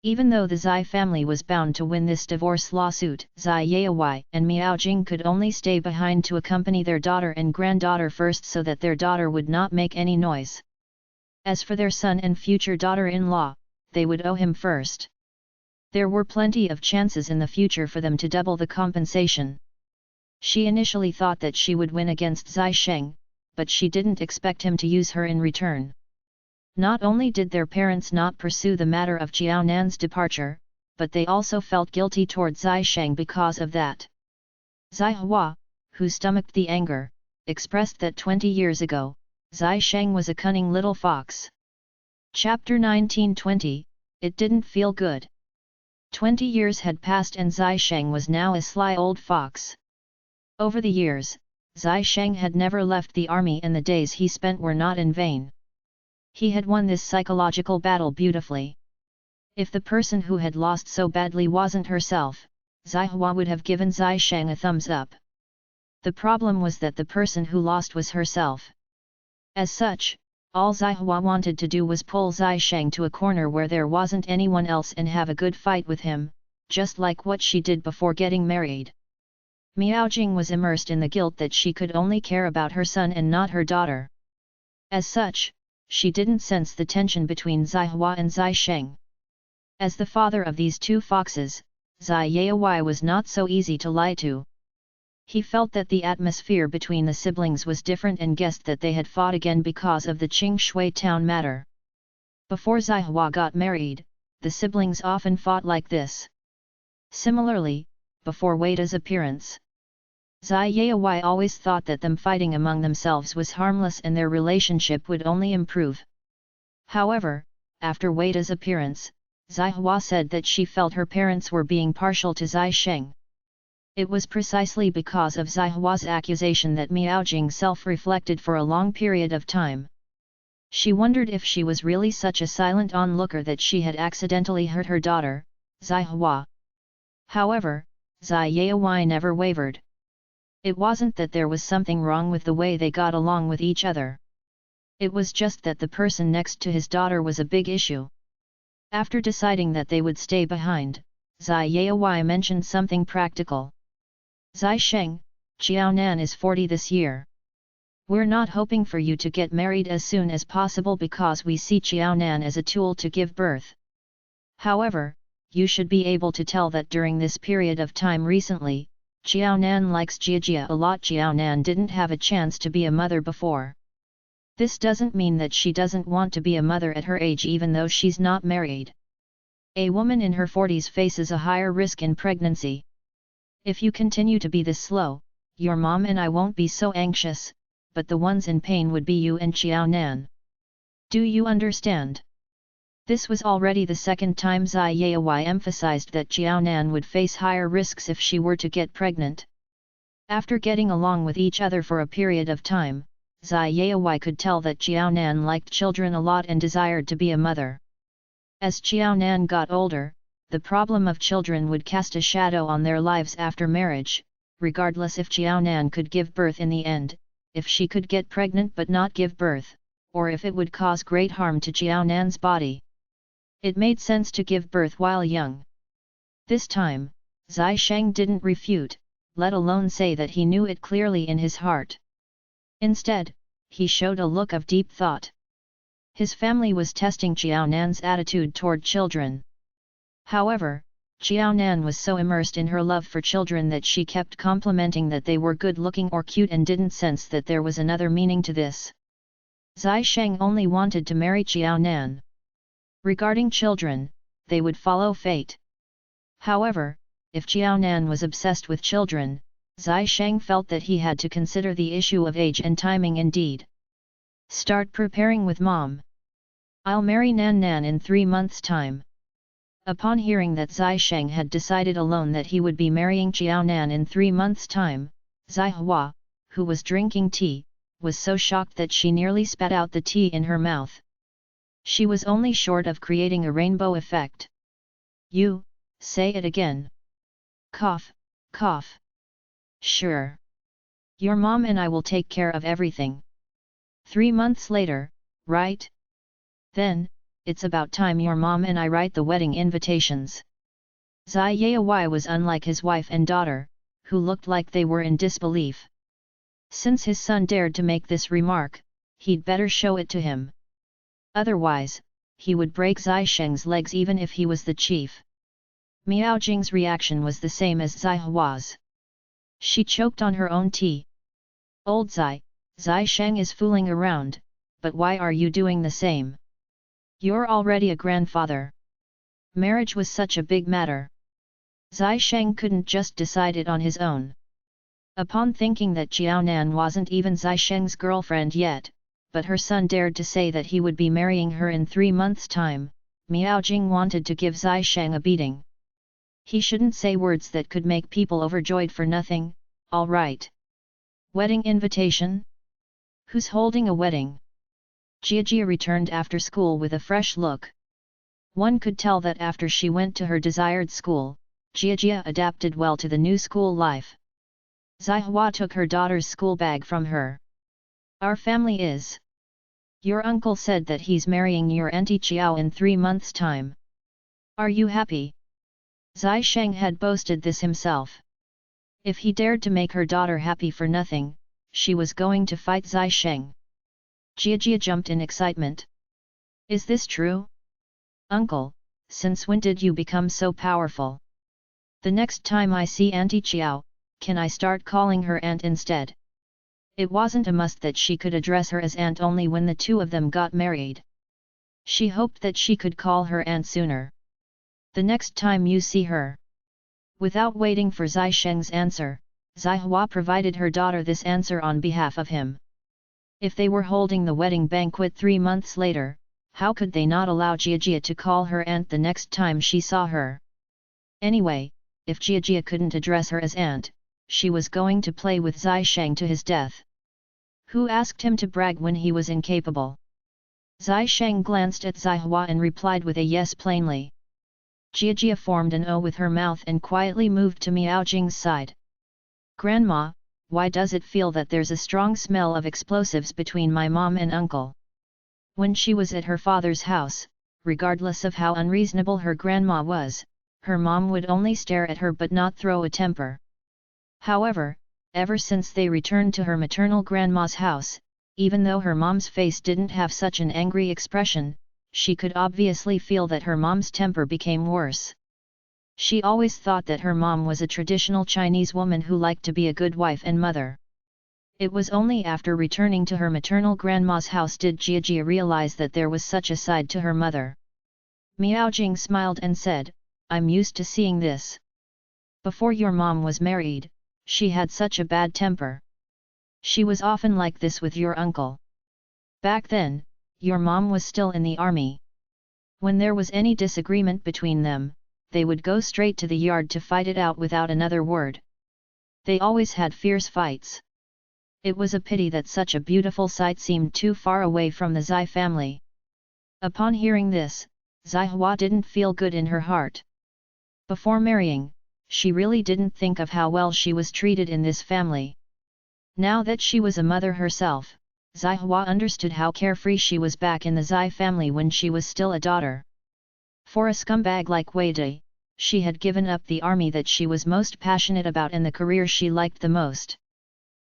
A: Even though the Zai family was bound to win this divorce lawsuit, Zai Yaowai and Miaojing could only stay behind to accompany their daughter and granddaughter first so that their daughter would not make any noise. As for their son and future daughter-in-law, they would owe him first. There were plenty of chances in the future for them to double the compensation. She initially thought that she would win against Zai Sheng, but she didn't expect him to use her in return. Not only did their parents not pursue the matter of Jiao Nan's departure, but they also felt guilty toward Zai Sheng because of that. Zai Hua, who stomached the anger, expressed that 20 years ago, Zai Sheng was a cunning little fox. Chapter 1920, It didn't feel good. 20 years had passed and Zai Sheng was now a sly old fox. Over the years, Zai Sheng had never left the army and the days he spent were not in vain. He had won this psychological battle beautifully. If the person who had lost so badly wasn't herself, Zai Hua would have given Zai Sheng a thumbs up. The problem was that the person who lost was herself. As such, all Zai Hua wanted to do was pull Zai Sheng to a corner where there wasn't anyone else and have a good fight with him, just like what she did before getting married. Miaojing was immersed in the guilt that she could only care about her son and not her daughter. As such, she didn't sense the tension between Zai Hua and Zai Sheng. As the father of these two foxes, Zai Yaowai was not so easy to lie to. He felt that the atmosphere between the siblings was different and guessed that they had fought again because of the Qing Shui town matter. Before Zai Hua got married, the siblings often fought like this. Similarly, before Weida's appearance, Zai Yaowai always thought that them fighting among themselves was harmless and their relationship would only improve. However, after Weida's appearance, Zai Hua said that she felt her parents were being partial to Zai Sheng. It was precisely because of Zai Hua's accusation that Miaojing self-reflected for a long period of time. She wondered if she was really such a silent onlooker that she had accidentally hurt her daughter, Zai Hua. However, Zai Yaowai never wavered. It wasn't that there was something wrong with the way they got along with each other. It was just that the person next to his daughter was a big issue. After deciding that they would stay behind, Zai Yaowai mentioned something practical. Zai Sheng, Jiao Nan is 40 this year. We're not hoping for you to get married as soon as possible because we see Jiao Nan as a tool to give birth. However, you should be able to tell that during this period of time recently, Jiao Nan likes Jiajia a lot. Jiao Nan didn't have a chance to be a mother before. This doesn't mean that she doesn't want to be a mother at her age even though she's not married. A woman in her 40s faces a higher risk in pregnancy. If you continue to be this slow, your mom and I won't be so anxious, but the ones in pain would be you and Jiao Nan. Do you understand? This was already the second time Zai Yaowai emphasized that Jiao Nan would face higher risks if she were to get pregnant. After getting along with each other for a period of time, Zai Yaowai could tell that Jiao Nan liked children a lot and desired to be a mother. As Jiao Nan got older, the problem of children would cast a shadow on their lives after marriage, regardless if Jiao Nan could give birth in the end, if she could get pregnant but not give birth, or if it would cause great harm to Jiao Nan's body. It made sense to give birth while young. This time, Zai Sheng didn't refute, let alone say that he knew it clearly in his heart. Instead, he showed a look of deep thought. His family was testing Jiao Nan's attitude toward children. However, Jiao Nan was so immersed in her love for children that she kept complimenting that they were good-looking or cute and didn't sense that there was another meaning to this. Zai Sheng only wanted to marry Jiao Nan. Regarding children, they would follow fate. However, if Jiao Nan was obsessed with children, Zai Sheng felt that he had to consider the issue of age and timing indeed. Start preparing with mom. I'll marry Nan Nan in 3 months' time. Upon hearing that Zai Sheng had decided alone that he would be marrying Jiao Nan in 3 months' time, Zai Hua, who was drinking tea, was so shocked that she nearly spat out the tea in her mouth. She was only short of creating a rainbow effect. You, say it again. Cough, cough. Sure. Your mom and I will take care of everything. 3 months later, right? Then, it's about time your mom and I write the wedding invitations. Zai Yai was unlike his wife and daughter, who looked like they were in disbelief. Since his son dared to make this remark, he'd better show it to him. Otherwise, he would break Zai Sheng's legs even if he was the chief. Miao Jing's reaction was the same as Zai Hua's. She choked on her own tea. Old Zai, Zai Sheng is fooling around, but why are you doing the same? You're already a grandfather. Marriage was such a big matter. Zai Sheng couldn't just decide it on his own. Upon thinking that Jiao Nan wasn't even Zai Sheng's girlfriend yet, but her son dared to say that he would be marrying her in 3 months' time, Miao Jing wanted to give Zai Sheng a beating. He shouldn't say words that could make people overjoyed for nothing. All right. Wedding invitation? Who's holding a wedding? Jia returned after school with a fresh look. One could tell that after she went to her desired school, Jia adapted well to the new school life. Zai Hua took her daughter's school bag from her. Our family is. Your uncle said that he's marrying your auntie Qiao in 3 months' time. Are you happy? Zai Sheng had boasted this himself. If he dared to make her daughter happy for nothing, she was going to fight Zai Sheng. Jia jumped in excitement. Is this true? Uncle, since when did you become so powerful? The next time I see Auntie Qiao, can I start calling her aunt instead? It wasn't a must that she could address her as aunt only when the two of them got married. She hoped that she could call her aunt sooner. The next time you see her. Without waiting for Zai Sheng's answer, Zai Hua provided her daughter this answer on behalf of him. If they were holding the wedding banquet 3 months later, how could they not allow Jia to call her aunt the next time she saw her? Anyway, if Jia couldn't address her as aunt, she was going to play with Zai Sheng to his death. Who asked him to brag when he was incapable? Zai Sheng glanced at Zai Hua and replied with a yes plainly. Jia formed an O with her mouth and quietly moved to Miao Jing's side. Grandma, why does it feel that there's a strong smell of explosives between my mom and uncle? When she was at her father's house, regardless of how unreasonable her grandma was, her mom would only stare at her but not throw a temper. However, ever since they returned to her maternal grandma's house, even though her mom's face didn't have such an angry expression, she could obviously feel that her mom's temper became worse. She always thought that her mom was a traditional Chinese woman who liked to be a good wife and mother. It was only after returning to her maternal grandma's house did Jia realize that there was such a side to her mother. Miao Jing smiled and said, I'm used to seeing this. Before your mom was married, she had such a bad temper. She was often like this with your uncle. Back then, your mom was still in the army. When there was any disagreement between them, they would go straight to the yard to fight it out without another word. They always had fierce fights. It was a pity that such a beautiful sight seemed too far away from the Zai family. Upon hearing this, Zai Hua didn't feel good in her heart. Before marrying, she really didn't think of how well she was treated in this family. Now that she was a mother herself, Zai Hua understood how carefree she was back in the Zai family when she was still a daughter. For a scumbag like Wei Di, she had given up the army that she was most passionate about and the career she liked the most.